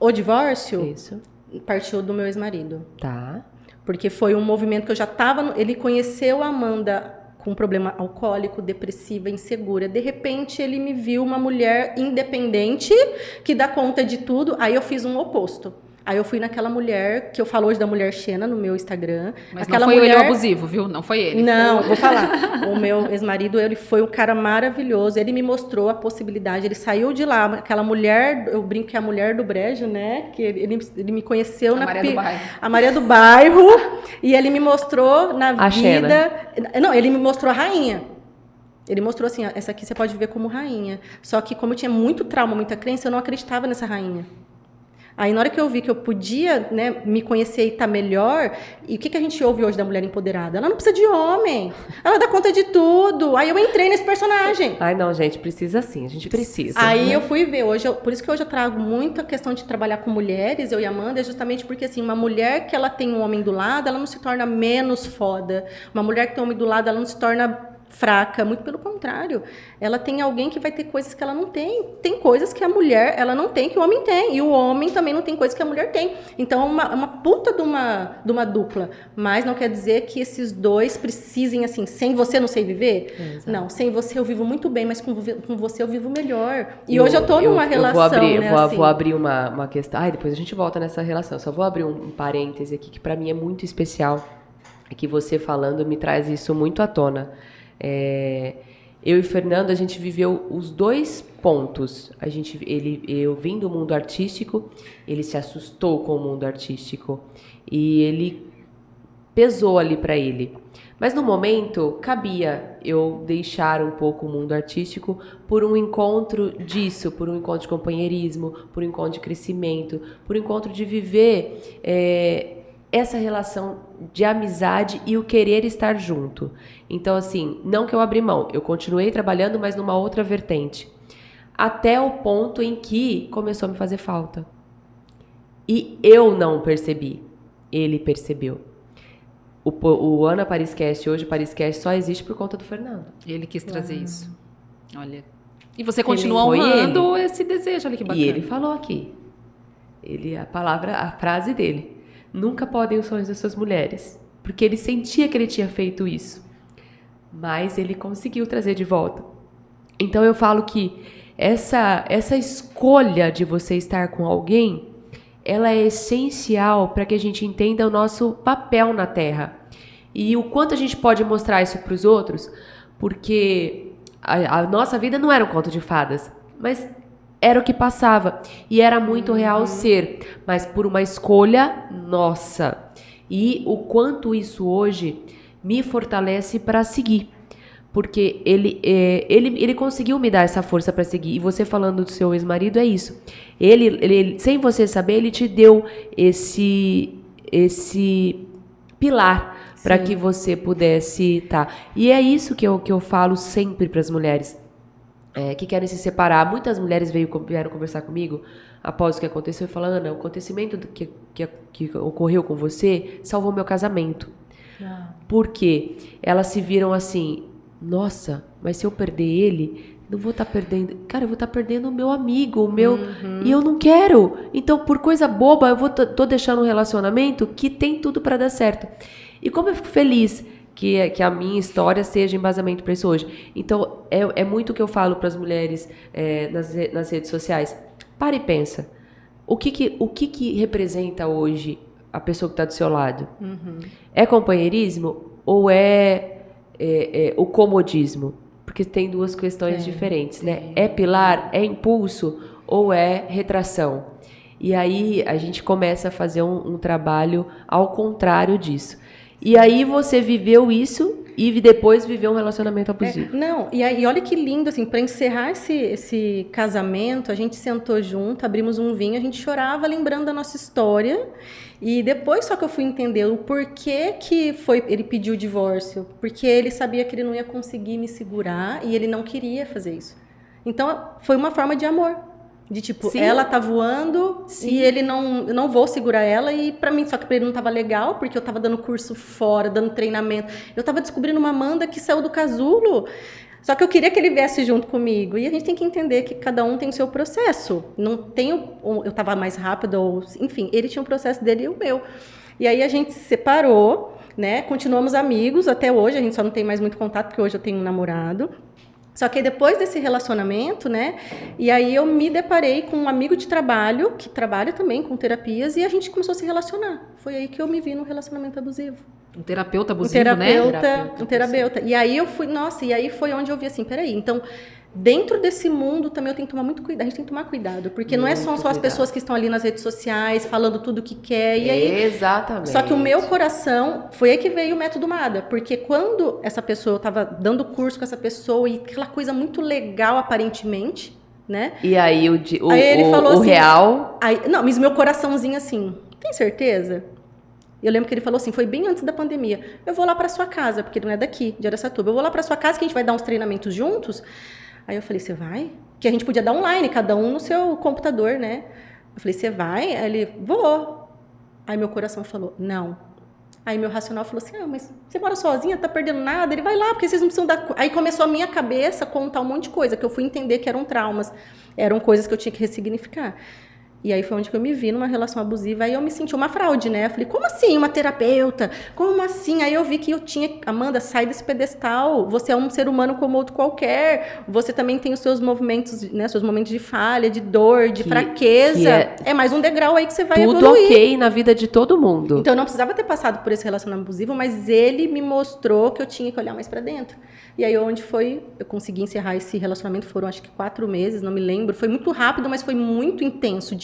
Speaker 3: O divórcio
Speaker 1: Isso.
Speaker 3: partiu do meu ex-marido.
Speaker 1: Tá.
Speaker 3: Porque foi um movimento que eu já estava... Ele conheceu a Amanda com um problema alcoólico, depressiva, insegura. De repente, ele me viu uma mulher independente, que dá conta de tudo. Aí eu fiz um oposto. Aí eu fui naquela mulher, que eu falo hoje da mulher Xena no meu Instagram.
Speaker 2: Mas
Speaker 3: aquela
Speaker 2: não foi
Speaker 3: mulher...
Speaker 2: ele o abusivo, viu? Não foi ele.
Speaker 3: Não, vou falar. O meu ex-marido, ele foi um cara maravilhoso. Ele me mostrou a possibilidade. Ele saiu de lá. Aquela mulher, eu brinco que é a mulher do brejo, né? Que ele me conheceu
Speaker 2: A Maria do Bairro.
Speaker 3: A Maria do Bairro. E ele me mostrou na
Speaker 1: A
Speaker 3: vida...
Speaker 1: Xena.
Speaker 3: Não, ele me mostrou a rainha. Ele mostrou assim, ó, essa aqui você pode ver como rainha. Só que como eu tinha muito trauma, muita crença, eu não acreditava nessa rainha. Aí, na hora que eu vi que eu podia, né, me conhecer e estar melhor, e o que a gente ouve hoje da mulher empoderada? Ela não precisa de homem, ela dá conta de tudo. Aí eu entrei nesse personagem.
Speaker 1: Ai, não, gente, precisa sim, a gente precisa.
Speaker 3: Aí eu fui ver, por isso que hoje eu trago muito a questão de trabalhar com mulheres, eu e a Amanda, é justamente porque, assim, uma mulher que ela tem um homem do lado, ela não se torna menos foda. Uma mulher que tem um homem do lado, ela não se torna fraca, muito pelo contrário. Ela tem alguém que vai ter coisas que ela não tem. Tem coisas que a mulher, ela não tem, que o homem tem. E o homem também não tem coisas que a mulher tem. Então, é uma puta de uma dupla. Mas não quer dizer que esses dois precisem, assim, sem você não sei viver?
Speaker 1: Exato.
Speaker 3: Não, sem você eu vivo muito bem, mas com você eu vivo melhor. E hoje eu tô numa relação,
Speaker 1: vou abrir uma questão. Ai, depois a gente volta nessa relação. Só vou abrir um parêntese aqui, que pra mim é muito especial. É que você falando me traz isso muito à tona. Eu e Fernando, a gente viveu os dois pontos. Eu vim do mundo artístico, ele se assustou com o mundo artístico e ele pesou ali para ele. Mas no momento, cabia eu deixar um pouco o mundo artístico por um encontro disso, por um encontro de companheirismo, por um encontro de crescimento, por um encontro de viver essa relação de amizade e o querer estar junto. Então, assim, não que eu abri mão, eu continuei trabalhando, mas numa outra vertente. Até o ponto em que começou a me fazer falta. E eu não percebi, ele percebeu. O Ana Pariscast, hoje o Pariscast só existe por conta do Fernando.
Speaker 2: Ele quis trazer isso. Olha. E você continua honrando esse desejo, olha que bacana.
Speaker 1: E ele falou aqui. A frase dele. Nunca podem os sonhos dessas mulheres. Porque ele sentia que ele tinha feito isso. Mas ele conseguiu trazer de volta. Então eu falo que essa escolha de você estar com alguém, ela é essencial para que a gente entenda o nosso papel na Terra. E o quanto a gente pode mostrar isso para os outros, porque a nossa vida não era um conto de fadas, mas era o que passava. E era muito real ser, mas por uma escolha nossa. E o quanto isso hoje me fortalece para seguir. Porque ele conseguiu me dar essa força para seguir. E você falando do seu ex-marido, é isso. Ele, sem você saber, ele te deu esse pilar para que você pudesse estar. E é isso que eu falo sempre para as mulheres que querem se separar. Muitas mulheres vieram conversar comigo após o que aconteceu e falaram: Ana, o acontecimento que ocorreu com você salvou meu casamento. Porque elas se viram assim: nossa, mas se eu perder ele, não vou estar perdendo. Cara, eu vou estar perdendo o meu amigo, o meu. E eu não quero. Então, por coisa boba, eu tô deixando um relacionamento que tem tudo para dar certo. E como eu fico feliz que a minha história seja embasamento para isso hoje. Então, é muito o que eu falo para as mulheres nas redes sociais. Para e pensa. O que representa hoje a pessoa que está do seu lado? É companheirismo ou o comodismo? Porque tem duas questões diferentes, né? É pilar, é impulso ou é retração? E aí a gente começa a fazer um trabalho ao contrário disso. E aí você viveu isso e depois viveu um relacionamento abusivo.
Speaker 3: E olha que lindo, assim, para encerrar esse casamento, a gente sentou junto, abrimos um vinho, a gente chorava lembrando da nossa história. E depois só que eu fui entender o porquê que ele pediu o divórcio. Porque ele sabia que ele não ia conseguir me segurar e ele não queria fazer isso. Então, foi uma forma de amor. De tipo, sim, ela tá voando, sim, e ele eu não vou segurar ela. E pra mim, só que pra ele não tava legal, porque eu tava dando curso fora, dando treinamento. Eu tava descobrindo uma Amanda que saiu do casulo. Só que eu queria que ele viesse junto comigo. E a gente tem que entender que cada um tem o seu processo. Não tem eu tava mais rápido, ou enfim, ele tinha um processo dele e o meu. E aí a gente se separou, né? Continuamos amigos até hoje, a gente só não tem mais muito contato, porque hoje eu tenho um namorado. Só que depois desse relacionamento, né? E aí eu me deparei com um amigo de trabalho, que trabalha também com terapias, e a gente começou a se relacionar. Foi aí que eu me vi num relacionamento abusivo.
Speaker 2: Um terapeuta abusivo, né?
Speaker 3: Um terapeuta. E aí eu fui, e aí foi onde eu vi assim, peraí, então, dentro desse mundo também eu tenho que tomar muito cuidado, a gente tem que tomar cuidado, porque não é só as pessoas que estão ali nas redes sociais, falando tudo o que quer, e aí...
Speaker 1: Exatamente.
Speaker 3: Só que o meu coração, foi aí que veio o método MADA, porque quando essa pessoa, eu tava dando curso com essa pessoa, e aquela coisa muito legal, aparentemente, né?
Speaker 1: E aí
Speaker 3: aí ele falou assim,
Speaker 1: real...
Speaker 3: Não, mas meu coraçãozinho assim, tem certeza? Eu lembro que ele falou assim, foi bem antes da pandemia, eu vou lá pra sua casa, porque ele não é daqui, de Araçatuba, eu vou lá pra sua casa que a gente vai dar uns treinamentos juntos. Aí eu falei, você vai? Que a gente podia dar online, cada um no seu computador, né? Eu falei, você vai? Aí ele, vou. Aí meu coração falou, não. Aí meu racional falou assim, mas você mora sozinha, tá perdendo nada? Ele vai lá, porque vocês não precisam dar... Aí começou a minha cabeça a contar um monte de coisa, que eu fui entender que eram traumas, eram coisas que eu tinha que ressignificar. E aí foi onde que eu me vi numa relação abusiva, aí eu me senti uma fraude, né? Eu falei, como assim uma terapeuta? Como assim? Aí eu vi que eu tinha, Amanda, sai desse pedestal, você é um ser humano como outro qualquer, você também tem os seus movimentos, né? Seus momentos de falha, de dor, de fraqueza. É mais um degrau aí que você vai
Speaker 1: tudo
Speaker 3: evoluir.
Speaker 1: ok na vida de todo mundo.
Speaker 3: Então eu não precisava ter passado por esse relacionamento abusivo, mas ele me mostrou que eu tinha que olhar mais pra dentro. E aí onde foi, eu consegui encerrar esse relacionamento, foram acho que 4 meses, não me lembro. Foi muito rápido, mas foi muito intenso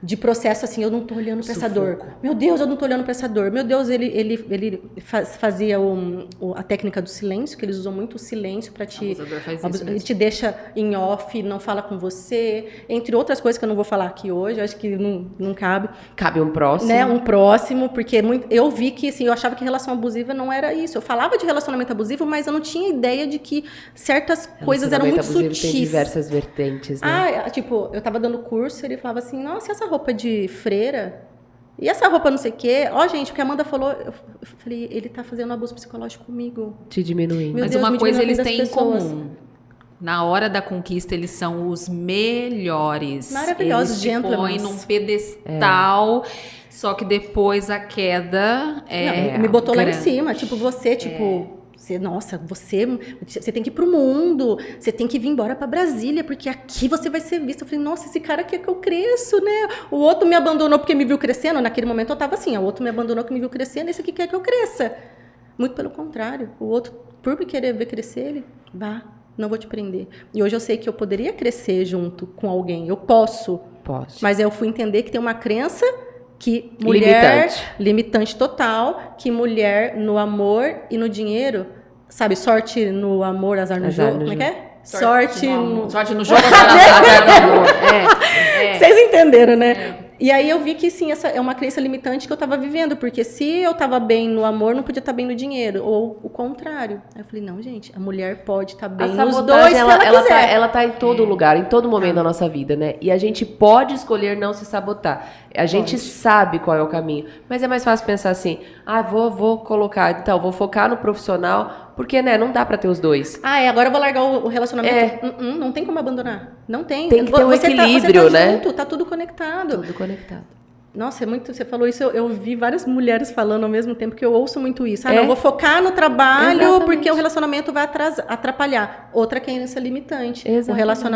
Speaker 3: de processo assim, eu não tô olhando pra essa dor. Meu Deus, eu não tô olhando pra essa dor. Meu Deus, ele fazia a técnica do silêncio, que eles usam muito o silêncio pra te... Ele te deixa em off, não fala com você, entre outras coisas que eu não vou falar aqui hoje, acho que não cabe.
Speaker 1: Cabe um próximo.
Speaker 3: Né, um próximo, porque eu vi que, assim, eu achava que relação abusiva não era isso. Eu falava de relacionamento abusivo, mas eu não tinha ideia de que certas coisas eram muito sutis.
Speaker 1: Tem diversas vertentes, né?
Speaker 3: Tipo, eu tava dando curso, ele falava assim, nossa, e essa roupa de freira? E essa roupa não sei o quê? Gente, porque a Amanda falou, eu falei, ele tá fazendo abuso psicológico comigo.
Speaker 1: Te diminuindo.
Speaker 2: Mas uma coisa eles têm em comum. Na hora da conquista, eles são os melhores.
Speaker 3: Maravilhosos,
Speaker 2: eles te põem num pedestal, só que depois a queda
Speaker 3: me botou grande. Lá em cima. Tipo, você, você tem que ir pro mundo, você tem que vir embora pra Brasília, porque aqui você vai ser vista. Eu falei, nossa, esse cara quer que eu cresça, né? O outro me abandonou porque me viu crescendo. Naquele momento eu tava assim, o outro me abandonou porque me viu crescendo, esse aqui quer que eu cresça. Muito pelo contrário. O outro, por me querer ver crescer, ele, não vou te prender. E hoje eu sei que eu poderia crescer junto com alguém. Eu posso. Mas eu fui entender que tem uma crença que mulher... Limitante total. Que mulher no amor e no dinheiro... Sabe, sorte no amor, azar no jogo. Como é que é? Sorte no jogo, azar no amor. Vocês entenderam, né? E aí eu vi que sim, essa é uma crença limitante que eu estava vivendo, porque se eu estava bem no amor, não podia estar bem no dinheiro, ou o contrário. Aí eu falei, não, gente, a mulher pode estar bem nos dois,
Speaker 1: ela tá em todo lugar, em todo momento da nossa vida, né? E a gente pode escolher não se sabotar. A gente sabe qual é o caminho, mas é mais fácil pensar assim, vou colocar, então, vou focar no profissional, porque, né, não dá pra ter os dois.
Speaker 3: Agora eu vou largar o relacionamento. Não tem como abandonar. Não tem.
Speaker 1: Tem que ter um equilíbrio,
Speaker 3: você tá
Speaker 1: né?
Speaker 3: Junto, tá tudo conectado.
Speaker 1: Tudo conectado.
Speaker 3: Nossa, você falou isso, eu vi várias mulheres falando ao mesmo tempo, que eu ouço muito isso. Eu vou focar no trabalho. Exatamente. Porque o relacionamento vai atrapalhar. Outra crença limitante.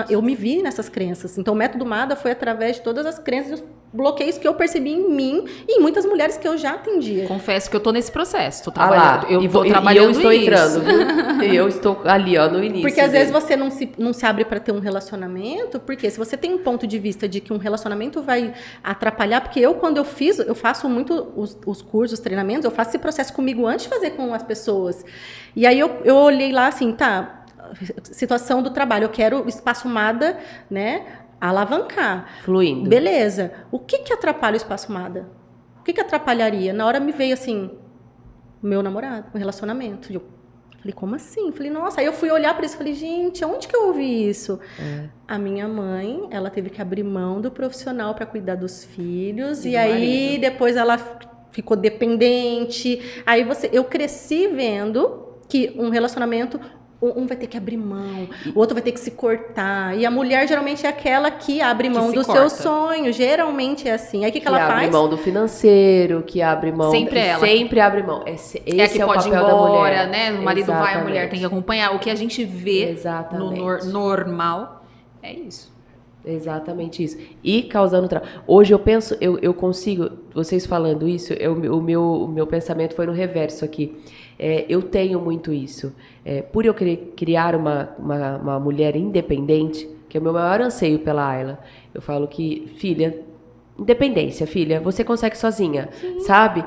Speaker 3: Eu me vi nessas crenças. Então o método MADA foi através de todas as crenças e os bloqueios que eu percebi em mim e em muitas mulheres que eu já atendia.
Speaker 2: Confesso que eu tô nesse processo, tô trabalhando. Eu estou
Speaker 1: entrando, viu? Eu estou ali, no início.
Speaker 3: Porque às vezes você não se abre para ter um relacionamento, porque se você tem um ponto de vista de que um relacionamento vai atrapalhar, porque quando eu faço muito os cursos, os treinamentos, eu faço esse processo comigo antes de fazer com as pessoas. E aí eu olhei lá assim, situação do trabalho, eu quero o espaço MADA, né, alavancar.
Speaker 1: Fluindo.
Speaker 3: Beleza. O que atrapalha o espaço MADA? O que atrapalharia? Na hora me veio assim, meu namorado, um relacionamento. Eu falei, como assim? Falei, nossa. Aí eu fui olhar para isso e falei, gente, onde que eu ouvi isso? A minha mãe, ela teve que abrir mão do profissional para cuidar dos filhos. E aí, depois ela ficou dependente. Aí eu cresci vendo que um relacionamento... Um vai ter que abrir mão, o outro vai ter que se cortar. E a mulher geralmente é aquela que abre mão do seu sonho. Geralmente é assim. Aí o que ela faz?
Speaker 1: Que abre mão do financeiro, que abre mão...
Speaker 2: Sempre ela.
Speaker 1: Sempre abre mão. Esse
Speaker 2: é que
Speaker 1: é o
Speaker 2: pode
Speaker 1: papel
Speaker 2: ir embora,
Speaker 1: da mulher.
Speaker 2: Né? O marido vai, a mulher tem que acompanhar. O que a gente vê no normal é isso.
Speaker 1: Exatamente isso. E causando trauma. Hoje eu penso, eu consigo, vocês falando isso, o meu pensamento foi no reverso aqui. Eu tenho muito isso. Por eu querer criar uma mulher independente, que é o meu maior anseio pela Ayla, eu falo que, filha, independência, filha, você consegue sozinha, sabe?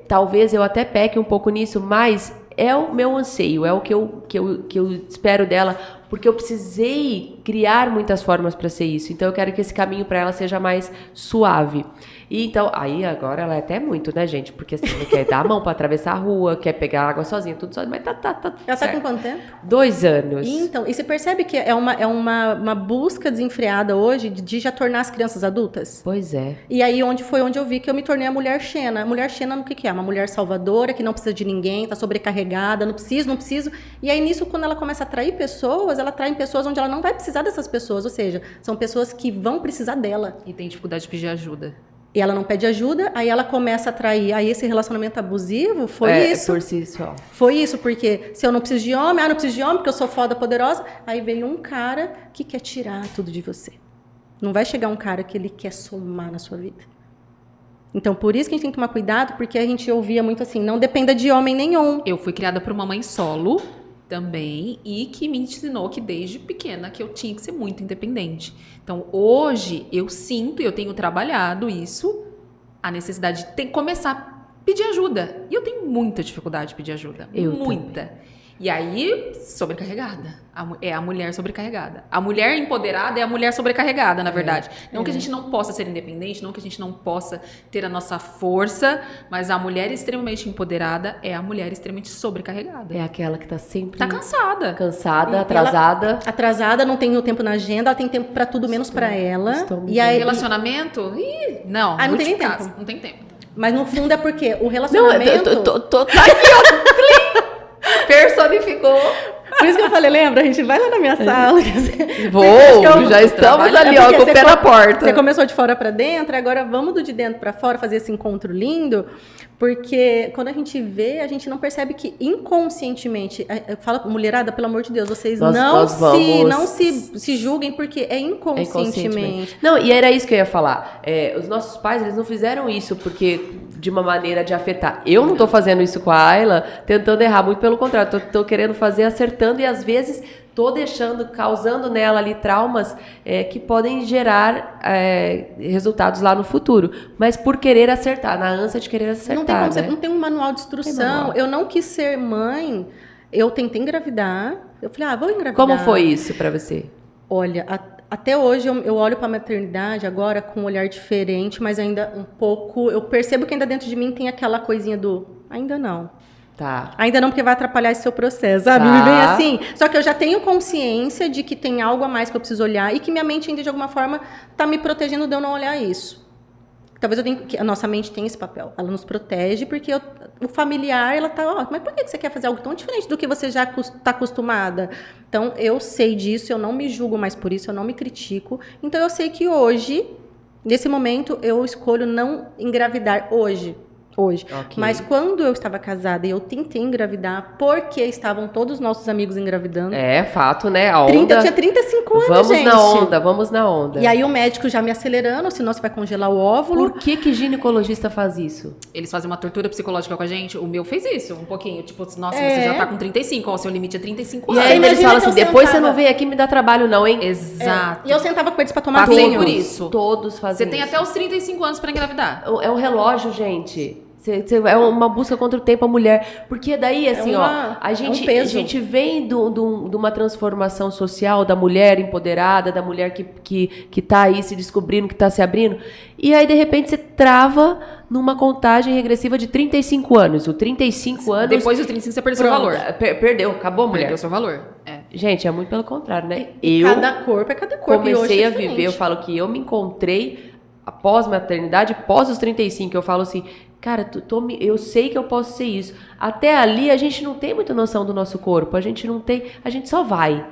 Speaker 1: Talvez eu até peque um pouco nisso, mas é o meu anseio, é o que eu espero dela porque eu precisei criar muitas formas para ser isso. Então eu quero que esse caminho para ela seja mais suave. E então, aí agora ela é até muito, né, gente? Porque assim, não quer dar a mão para atravessar a rua, quer pegar água sozinha, tudo sozinha, mas tá
Speaker 3: Ela tá
Speaker 1: certo.
Speaker 3: com quanto tempo?
Speaker 1: 2 anos.
Speaker 3: Então, e você percebe que é uma busca desenfreada hoje de já tornar as crianças adultas?
Speaker 1: Pois é.
Speaker 3: E aí foi onde eu vi que eu me tornei a mulher Xena. A mulher Xena, no que é? Uma mulher salvadora, que não precisa de ninguém, tá sobrecarregada, não preciso. E aí nisso, quando ela começa a atrair pessoas, ela atrai pessoas onde ela não vai precisar dessas pessoas. Ou seja, são pessoas que vão precisar dela.
Speaker 2: E tem dificuldade de pedir ajuda.
Speaker 3: E ela não pede ajuda, aí ela começa a atrair. Aí esse relacionamento abusivo foi isso.
Speaker 1: Por si só.
Speaker 3: Foi isso, porque se eu não preciso de homem, não preciso de homem, porque eu sou foda, poderosa. Aí veio um cara que quer tirar tudo de você. Não vai chegar um cara que ele quer somar na sua vida. Então, por isso que a gente tem que tomar cuidado, porque a gente ouvia muito assim, não dependa de homem nenhum.
Speaker 2: Eu fui criada por uma mãe solo também e que me ensinou que desde pequena que eu tinha que ser muito independente. Então, hoje eu sinto e eu tenho trabalhado isso, a necessidade de começar a pedir ajuda. E eu tenho muita dificuldade de pedir ajuda. Muita. Também. E aí, sobrecarregada. É a mulher sobrecarregada. A mulher empoderada é a mulher sobrecarregada, na verdade. Não que a gente não possa ser independente, não que a gente não possa ter a nossa força, mas a mulher extremamente empoderada é a mulher extremamente sobrecarregada.
Speaker 1: É aquela que tá sempre...
Speaker 2: Tá cansada.
Speaker 1: Cansada, atrasada.
Speaker 3: Atrasada, não tem o tempo na agenda, ela tem tempo pra tudo menos pra ela.
Speaker 2: E aí, relacionamento? Não.
Speaker 3: Não tem nem tempo.
Speaker 2: Não tem tempo.
Speaker 3: Mas no fundo é porque o relacionamento...
Speaker 1: Não, tá aqui, ó. Personificou.
Speaker 3: Por isso que eu falei, lembra? A gente vai lá na minha sala.
Speaker 1: Já estamos ali, ó, com o pé na porta.
Speaker 3: Você começou de fora pra dentro, agora vamos do de dentro pra fora fazer esse encontro lindo, porque quando a gente vê, a gente não percebe que inconscientemente, eu falo, mulherada, pelo amor de Deus, vocês não se julguem, porque é inconscientemente.
Speaker 1: Não, e era isso que eu ia falar. Os nossos pais, eles não fizeram isso porque de uma maneira de afetar. Eu não tô fazendo isso com a Ayla, tentando errar, muito pelo contrário, tô querendo fazer acertando e às vezes tô causando nela ali traumas que podem gerar resultados lá no futuro, mas por querer acertar, na ânsia de querer acertar.
Speaker 3: Não tem um manual de instrução. Eu não quis ser mãe, eu tentei engravidar, eu falei, vou engravidar.
Speaker 1: Como foi isso pra você?
Speaker 3: Olha, até hoje eu olho para a maternidade agora com um olhar diferente, mas ainda um pouco, eu percebo que ainda dentro de mim tem aquela coisinha do ainda não.
Speaker 1: Tá.
Speaker 3: Ainda não, porque vai atrapalhar esse seu processo, sabe? Me vem assim. Só que eu já tenho consciência de que tem algo a mais que eu preciso olhar e que minha mente ainda, de alguma forma, tá me protegendo de eu não olhar isso. Talvez a nossa mente tenha esse papel. Ela nos protege porque o familiar, ela tá... mas por que você quer fazer algo tão diferente do que você já está acostumada? Então, eu sei disso, eu não me julgo mais por isso, eu não me critico. Então, eu sei que hoje, nesse momento, eu escolho não engravidar hoje. Okay. Mas quando eu estava casada e eu tentei engravidar, porque estavam todos os nossos amigos engravidando.
Speaker 1: Fato, né? A onda...
Speaker 3: Eu tinha 35 anos, gente.
Speaker 1: Vamos na onda.
Speaker 3: E aí o médico já me acelerando, senão você vai congelar o óvulo.
Speaker 1: Por que ginecologista faz isso?
Speaker 2: Eles fazem uma tortura psicológica com a gente. O meu fez isso, um pouquinho. Tipo, nossa, você já tá com 35, ó, seu limite é 35 anos.
Speaker 1: E aí eles falam assim, depois você não vem aqui me dá trabalho não, hein?
Speaker 2: Exato.
Speaker 3: E eu sentava com eles pra tomar
Speaker 2: vinho. Por isso.
Speaker 1: Todos fazem
Speaker 2: isso. Você tem até os 35 anos pra engravidar.
Speaker 1: É um relógio, gente. É uma busca contra o tempo a mulher. Porque daí, assim, a gente vem de uma transformação social da mulher empoderada, da mulher que tá aí se descobrindo, que tá se abrindo. E aí, de repente, você trava numa contagem regressiva de 35 anos. O 35 anos...
Speaker 2: Depois dos 35, você perdeu seu valor.
Speaker 1: Perdeu, acabou, mulher.
Speaker 2: Perdeu seu valor.
Speaker 1: Gente, é muito pelo contrário, né?
Speaker 3: Cada corpo é cada corpo.
Speaker 1: Comecei a viver, eu falo que eu me encontrei após maternidade, após os 35, eu falo assim... Cara, eu sei que eu posso ser isso. Até ali, a gente não tem muita noção do nosso corpo. A gente só vai.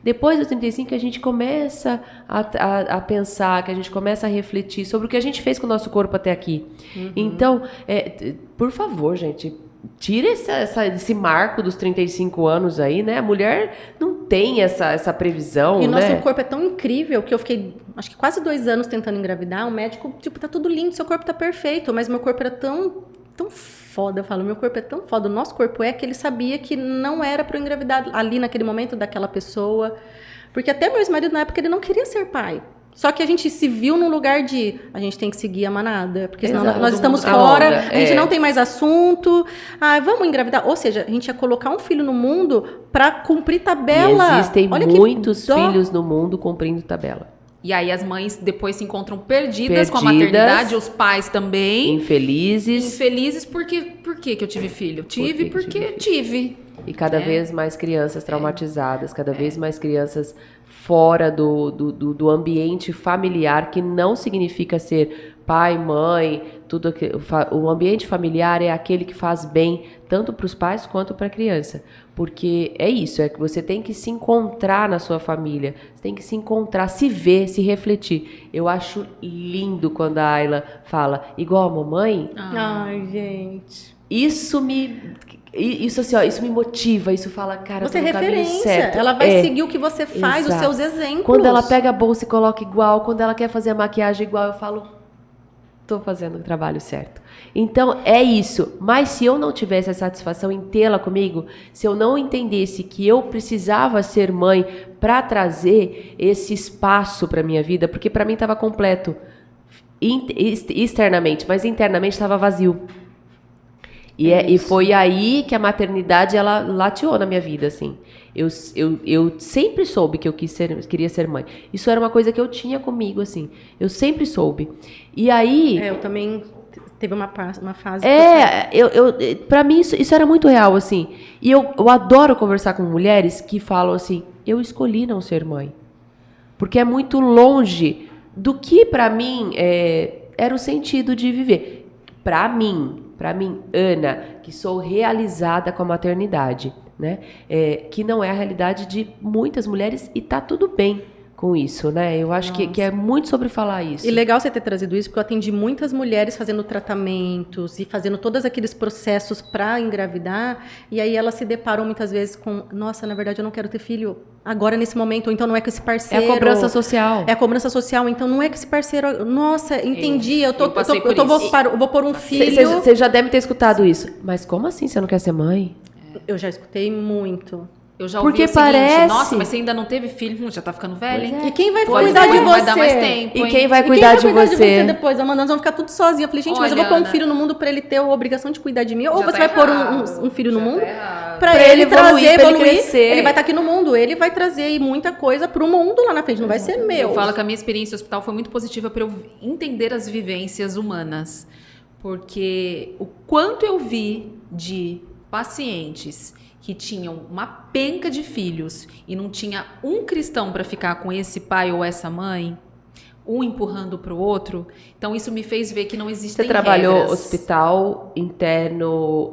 Speaker 1: Depois dos 35, a gente começa a pensar, que a gente começa a refletir sobre o que a gente fez com o nosso corpo até aqui. Uhum. Então, por favor, gente, tira esse marco dos 35 anos aí, né? A mulher não tem essa previsão,
Speaker 3: e
Speaker 1: né?
Speaker 3: Nosso corpo é tão incrível que eu fiquei, acho que quase 2 anos tentando engravidar. O médico, tá tudo lindo, seu corpo tá perfeito. Mas meu corpo era tão foda, eu falo, meu corpo é tão foda. O nosso corpo que ele sabia que não era pra eu engravidar ali naquele momento daquela pessoa. Porque até meu ex-marido, na época, ele não queria ser pai. Só que a gente se viu num lugar de a gente tem que seguir a manada, porque senão
Speaker 1: Exato.
Speaker 3: nós estamos
Speaker 1: Todo mundo
Speaker 3: fora,
Speaker 1: na onda,
Speaker 3: a gente não tem mais assunto. Ah, vamos engravidar. Ou seja, a gente ia colocar um filho no mundo para cumprir tabela.
Speaker 1: E existem
Speaker 3: Olha que
Speaker 1: muitos
Speaker 3: dó.
Speaker 1: filhos no mundo cumprindo tabela.
Speaker 2: E aí as mães depois se encontram perdidas com a
Speaker 1: Perdidas.
Speaker 2: maternidade, os pais também.
Speaker 1: Infelizes.
Speaker 2: Infelizes porque por que eu tive filho? Tive
Speaker 1: que
Speaker 2: porque
Speaker 1: tive
Speaker 2: tive.
Speaker 1: E cada vez mais crianças traumatizadas, cada vez mais crianças fora do ambiente familiar, que não significa ser pai, mãe, tudo o ambiente familiar é aquele que faz bem tanto para os pais quanto para a criança. Porque é isso, é que você tem que se encontrar na sua família, você tem que se encontrar, se ver, se refletir. Eu acho lindo quando a Ayla fala, igual a mamãe,
Speaker 3: Ai, gente.
Speaker 1: isso assim, ó, isso me motiva, isso fala, cara,
Speaker 3: Você é
Speaker 1: tô no caminho
Speaker 3: referência.
Speaker 1: certo.
Speaker 3: Ela vai seguir o que você faz,
Speaker 1: Exato.
Speaker 3: os seus exemplos.
Speaker 1: Quando ela pega a bolsa e coloca igual, quando ela quer fazer a maquiagem igual, eu falo, tô fazendo o trabalho certo. Então, é isso. Mas se eu não tivesse a satisfação em tê-la comigo, se eu não entendesse que eu precisava ser mãe para trazer esse espaço para minha vida, porque para mim estava completo externamente, mas internamente estava vazio. E foi aí que a maternidade, ela lateou na minha vida, assim. Eu sempre soube que eu queria ser mãe. Isso era uma coisa que eu tinha comigo, assim. Eu sempre soube. E aí...
Speaker 3: eu também teve uma fase...
Speaker 1: Pra mim isso era muito real, assim. E eu adoro conversar com mulheres que falam assim, eu escolhi não ser mãe. Porque é muito longe do que pra mim era o sentido de viver. Pra mim, Ana, que sou realizada com a maternidade, né? Que não é a realidade de muitas mulheres e tá tudo bem com isso, né? Eu acho que é muito sobre falar isso.
Speaker 3: E legal você ter trazido isso, porque eu atendi muitas mulheres fazendo tratamentos e fazendo todos aqueles processos para engravidar, e aí elas se deparam muitas vezes com, nossa, na verdade eu não quero ter filho agora nesse momento, ou então não é com esse parceiro.
Speaker 1: É a cobrança social.
Speaker 3: É a cobrança social, então não é com esse parceiro, nossa, entendi, eu vou pôr um filho.
Speaker 1: Você já deve ter escutado isso. Mas como assim você não quer ser mãe?
Speaker 3: Eu já escutei muito.
Speaker 2: Eu já ouvi
Speaker 1: Porque
Speaker 2: o seguinte,
Speaker 1: parece...
Speaker 2: nossa, mas você ainda não teve filho, já tá ficando velha, hein?
Speaker 3: E quem vai
Speaker 2: Pois
Speaker 3: cuidar de você?
Speaker 2: Vai dar mais tempo,
Speaker 1: E
Speaker 2: hein?
Speaker 1: quem vai cuidar de você?
Speaker 3: Depois? Amanda, nós vamos ficar tudo sozinha. Eu falei, gente, mas eu vou
Speaker 2: Olha,
Speaker 3: pôr um
Speaker 2: Ana,
Speaker 3: filho no mundo pra ele ter a obrigação de cuidar de mim? Ou
Speaker 2: Já
Speaker 3: você
Speaker 2: tá
Speaker 3: vai pôr
Speaker 2: errado,
Speaker 3: um filho no
Speaker 2: já
Speaker 3: mundo
Speaker 2: tá errado.
Speaker 3: pra
Speaker 1: Pra
Speaker 3: ele
Speaker 1: ele evoluir,
Speaker 3: trazer,
Speaker 1: pra ele
Speaker 3: evoluir?
Speaker 1: crescer.
Speaker 3: Ele vai estar aqui no mundo, ele vai trazer muita coisa pro mundo lá na frente, não vai ser meu.
Speaker 2: Eu falo que a minha experiência no hospital foi muito positiva para eu entender as vivências humanas. Porque o quanto eu vi de pacientes que tinham uma penca de filhos e não tinha um cristão para ficar com esse pai ou essa mãe, um empurrando para o outro. Então isso me fez ver que não existem
Speaker 1: Você trabalhou
Speaker 2: regras.
Speaker 1: hospital interno,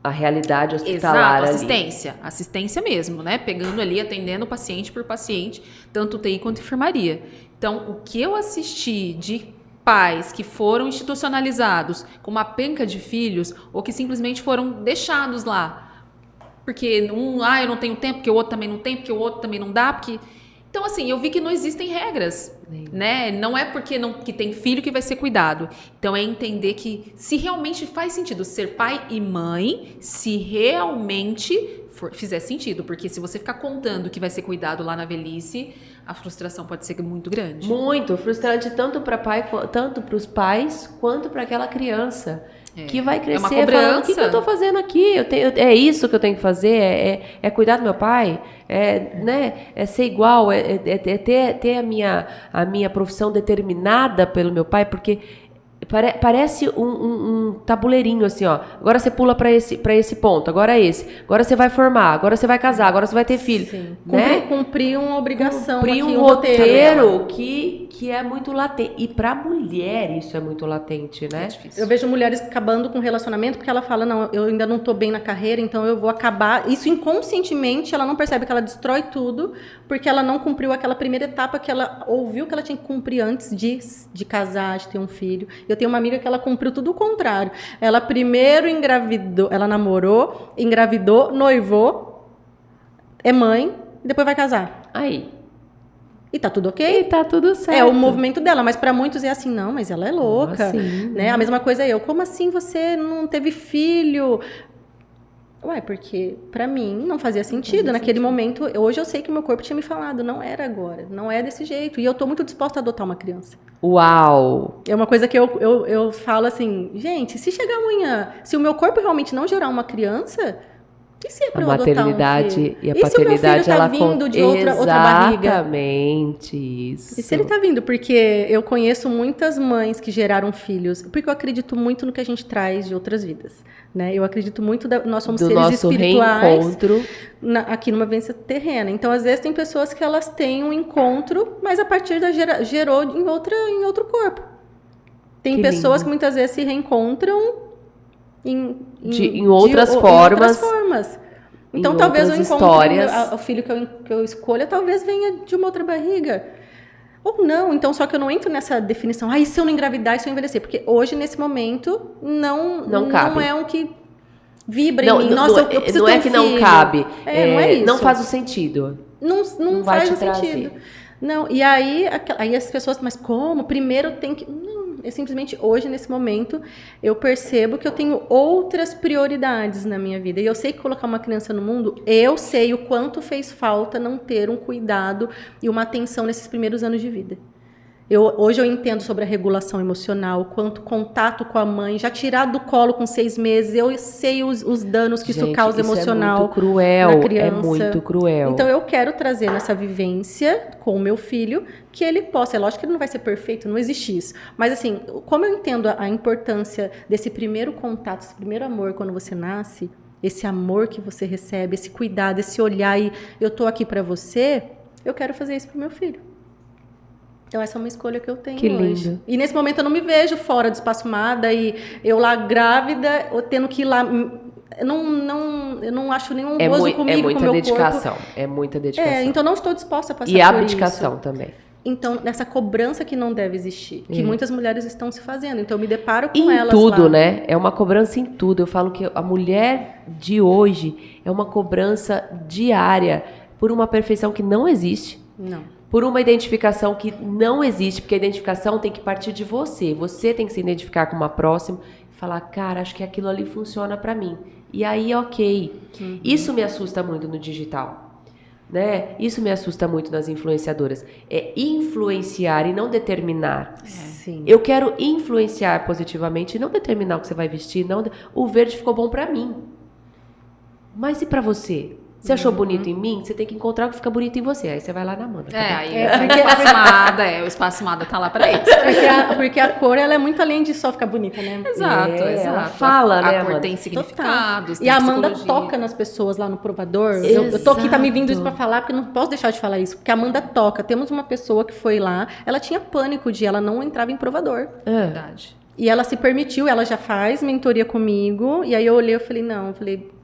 Speaker 1: a realidade hospitalar
Speaker 2: Exato,
Speaker 1: ali.
Speaker 2: assistência mesmo, né? Pegando ali, atendendo paciente por paciente, tanto UTI quanto enfermaria. Então, o que eu assisti de pais que foram institucionalizados com uma penca de filhos ou que simplesmente foram deixados lá, porque eu não tenho tempo, porque o outro também não tem, porque o outro também não dá, porque... Então, assim, eu vi que não existem regras, né? Não é porque que tem filho que vai ser cuidado. Então, é entender que se realmente faz sentido ser pai e mãe, se realmente fizer sentido. Porque se você ficar contando que vai ser cuidado lá na velhice, a frustração pode ser muito grande.
Speaker 1: Muito frustrante, tanto para os pais, quanto para aquela criança. Que vai crescer
Speaker 2: uma cobrança.
Speaker 1: falando, o que eu tô fazendo aqui? É isso que eu tenho que fazer? É cuidar do meu pai? É ser igual? É ter a minha profissão determinada pelo meu pai? Porque parece um tabuleirinho assim, ó. Agora você pula para esse ponto, agora esse. Agora você vai formar, agora você vai casar, agora você vai ter filho.
Speaker 3: Sim.
Speaker 1: Né?
Speaker 3: Cumprir uma obrigação.
Speaker 1: Cumprir
Speaker 3: aqui,
Speaker 1: um roteiro que é muito latente. E pra mulher isso é muito latente, né?
Speaker 2: É difícil.
Speaker 3: Eu vejo mulheres acabando com relacionamento porque ela fala, não, eu ainda não tô bem na carreira, então eu vou acabar. Isso inconscientemente, ela não percebe que ela destrói tudo porque ela não cumpriu aquela primeira etapa que ela ouviu que ela tinha que cumprir antes de casar, de ter um filho. Eu tenho uma amiga que ela cumpriu tudo o contrário. Ela primeiro engravidou, ela namorou, engravidou, noivou, é mãe e depois vai casar.
Speaker 1: Aí.
Speaker 3: E tá tudo ok?
Speaker 1: E tá tudo certo.
Speaker 3: É o movimento dela, mas pra muitos é assim, não, mas ela é louca,
Speaker 1: assim,
Speaker 3: né? A mesma coisa eu, como assim você não teve filho? Ué, porque pra mim não fazia sentido. Naquele momento, hoje eu sei que o meu corpo tinha me falado, não era agora, não é desse jeito. E eu tô muito disposta a adotar uma criança.
Speaker 1: Uau!
Speaker 3: É uma coisa que eu falo assim, gente, se chegar amanhã, se o meu corpo realmente não gerar uma criança, e se é pra
Speaker 1: A
Speaker 3: eu adotar um
Speaker 1: maternidade
Speaker 3: filho?
Speaker 1: e a
Speaker 3: E se o meu filho
Speaker 1: paternidade,
Speaker 3: tá
Speaker 1: ela
Speaker 3: vindo de outra barriga?
Speaker 1: Exatamente isso.
Speaker 3: E se ele tá vindo? Porque eu conheço muitas mães que geraram filhos, porque eu acredito muito no que a gente traz de outras vidas, né? Eu acredito muito, nós somos
Speaker 1: Do
Speaker 3: seres
Speaker 1: nosso
Speaker 3: espirituais
Speaker 1: reencontro.
Speaker 3: aqui numa vivência terrena. Então, às vezes, tem pessoas que elas têm um encontro, mas a partir da gerou em outro corpo. Tem
Speaker 1: Que
Speaker 3: pessoas
Speaker 1: lindo.
Speaker 3: que muitas vezes se reencontram
Speaker 1: Em outras formas.
Speaker 3: Então,
Speaker 1: em
Speaker 3: talvez o
Speaker 1: outras
Speaker 3: encontro,
Speaker 1: histórias.
Speaker 3: o filho que eu escolha, talvez venha de uma outra barriga. Ou não, então só que eu não entro nessa definição. E se eu não engravidar e se eu envelhecer? Porque hoje, nesse momento,
Speaker 1: Não cabe.
Speaker 3: é um que vibra
Speaker 1: Não,
Speaker 3: em mim. Nossa, eu preciso
Speaker 1: não
Speaker 3: ter
Speaker 1: é
Speaker 3: um
Speaker 1: que não
Speaker 3: filho.
Speaker 1: cabe.
Speaker 3: Não é isso.
Speaker 1: Não faz o sentido.
Speaker 3: Não
Speaker 1: vai
Speaker 3: faz
Speaker 1: te
Speaker 3: o sentido.
Speaker 1: trazer.
Speaker 3: Não, e aí as pessoas, mas como? Primeiro tem que... Não, eu simplesmente hoje, nesse momento, eu percebo que eu tenho outras prioridades na minha vida. E eu sei que colocar uma criança no mundo, eu sei o quanto fez falta não ter um cuidado e uma atenção nesses primeiros anos de vida. Hoje eu entendo sobre a regulação emocional, quanto contato com a mãe, já tirar do colo com 6 meses, eu sei os danos que isso causa emocional.
Speaker 1: É muito cruel,
Speaker 3: na criança.
Speaker 1: é muito cruel.
Speaker 3: Então eu quero trazer nessa vivência com o meu filho que ele possa, é lógico que ele não vai ser perfeito, não existe isso, mas assim, como eu entendo a importância desse primeiro contato, esse primeiro amor quando você nasce, esse amor que você recebe, esse cuidado, esse olhar e eu tô aqui pra você, eu quero fazer isso pro meu filho. Então, essa é uma escolha que eu tenho hoje.
Speaker 1: Lindo.
Speaker 3: E nesse momento eu não me vejo fora do espaço Mada e eu lá grávida, ou tendo que ir lá. Eu não acho nenhum gozo comigo,
Speaker 1: é muita
Speaker 3: com o meu
Speaker 1: dedicação.
Speaker 3: corpo.
Speaker 1: É muita dedicação.
Speaker 3: Então não estou disposta a passar
Speaker 1: E
Speaker 3: por
Speaker 1: abdicação
Speaker 3: isso.
Speaker 1: também.
Speaker 3: Então, nessa cobrança que não deve existir, que muitas mulheres estão se fazendo. Então, eu me deparo com
Speaker 1: Em
Speaker 3: elas
Speaker 1: tudo,
Speaker 3: lá.
Speaker 1: né? É uma cobrança em tudo. Eu falo que a mulher de hoje é uma cobrança diária por uma perfeição que não existe.
Speaker 3: Não.
Speaker 1: Por uma identificação que não existe, porque a identificação tem que partir de você. Você tem que se identificar com uma próxima e falar, cara, acho que aquilo ali funciona pra mim. E aí, ok. Isso me assusta muito no digital, né? Isso me assusta muito nas influenciadoras. É influenciar e não determinar.
Speaker 3: Sim.
Speaker 1: Eu quero influenciar positivamente e não determinar o que você vai vestir. O verde ficou bom pra mim. Mas e pra você? Você achou bonito em mim? Você tem que encontrar o que fica bonito em você. Aí você vai lá na Amanda. Tá bom?
Speaker 2: Aí o espaço Mada tá lá pra isso.
Speaker 3: Porque a cor, ela é muito além de só ficar bonita, né?
Speaker 2: Exato,
Speaker 1: Ela
Speaker 2: exato.
Speaker 1: fala, né,
Speaker 2: A cor
Speaker 1: Amanda?
Speaker 2: tem significados,
Speaker 3: E
Speaker 2: tem
Speaker 3: a Amanda
Speaker 2: psicologia.
Speaker 3: toca nas pessoas lá no provador. Eu tô aqui, tá me vindo isso pra falar, porque eu não posso deixar de falar isso. Porque a Amanda toca. Temos uma pessoa que foi lá, ela tinha pânico de ela não entrava em provador.
Speaker 2: Verdade.
Speaker 3: E ela se permitiu, ela já faz mentoria comigo. E aí eu olhei, eu falei, não,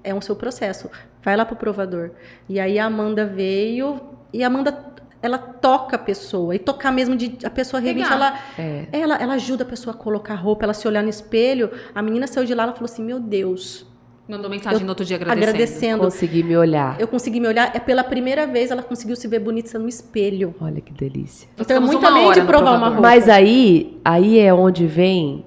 Speaker 3: é um seu processo. Vai lá pro provador. E aí a Amanda veio, e a Amanda, ela toca a pessoa. E tocar mesmo, a pessoa realmente, ela ajuda a pessoa a colocar roupa, ela se olhar no espelho. A menina saiu de lá, ela falou assim, meu Deus.
Speaker 2: Mandou mensagem no outro dia agradecendo.
Speaker 1: Consegui me olhar.
Speaker 3: Eu consegui me olhar. Pela primeira vez, ela conseguiu se ver bonita no espelho.
Speaker 1: Olha que delícia.
Speaker 3: Então é muito além de provar uma roupa.
Speaker 1: Mas aí é onde vem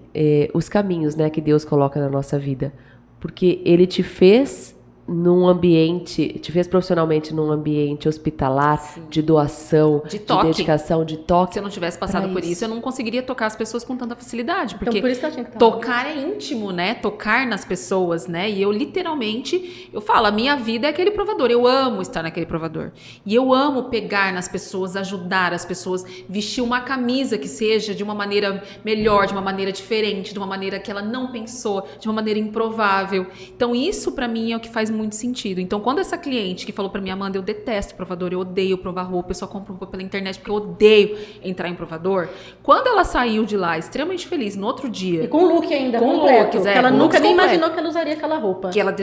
Speaker 1: os caminhos, né, que Deus coloca na nossa vida. Porque Ele te fez num ambiente, te fez profissionalmente num ambiente hospitalar,
Speaker 2: Sim.
Speaker 1: de doação,
Speaker 2: De
Speaker 1: de
Speaker 2: toque.
Speaker 1: dedicação, de toque.
Speaker 2: Se eu não tivesse passado por isso, eu não conseguiria tocar as pessoas com tanta facilidade. Porque
Speaker 3: Então, por isso que eu tinha que estar
Speaker 2: tocar é íntimo, né? Tocar nas pessoas, né? E eu literalmente, eu falo, a minha vida é aquele provador. Eu amo estar naquele provador. E eu amo pegar nas pessoas, ajudar as pessoas, vestir uma camisa que seja de uma maneira melhor, de uma maneira diferente, de uma maneira que ela não pensou, de uma maneira improvável. Então, isso pra mim é o que faz muito sentido. Então, quando essa cliente que falou pra mim, Amanda, eu detesto provador, eu odeio provar roupa, eu só compro roupa pela internet porque eu odeio entrar em provador. Quando ela saiu de lá extremamente feliz, no outro dia...
Speaker 3: E com look ainda,
Speaker 2: com
Speaker 3: completo.
Speaker 2: looks,
Speaker 3: ela
Speaker 2: com
Speaker 3: nunca
Speaker 2: looks
Speaker 3: nem
Speaker 2: completo.
Speaker 3: imaginou que ela usaria aquela roupa.
Speaker 2: Que ela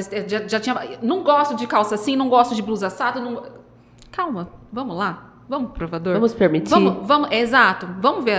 Speaker 2: já tinha... Não gosto de calça assim, não gosto de blusa assada, não... Calma, vamos lá. Vamos pro provador?
Speaker 1: Vamos permitir?
Speaker 2: Vamos, exato. Vamos ver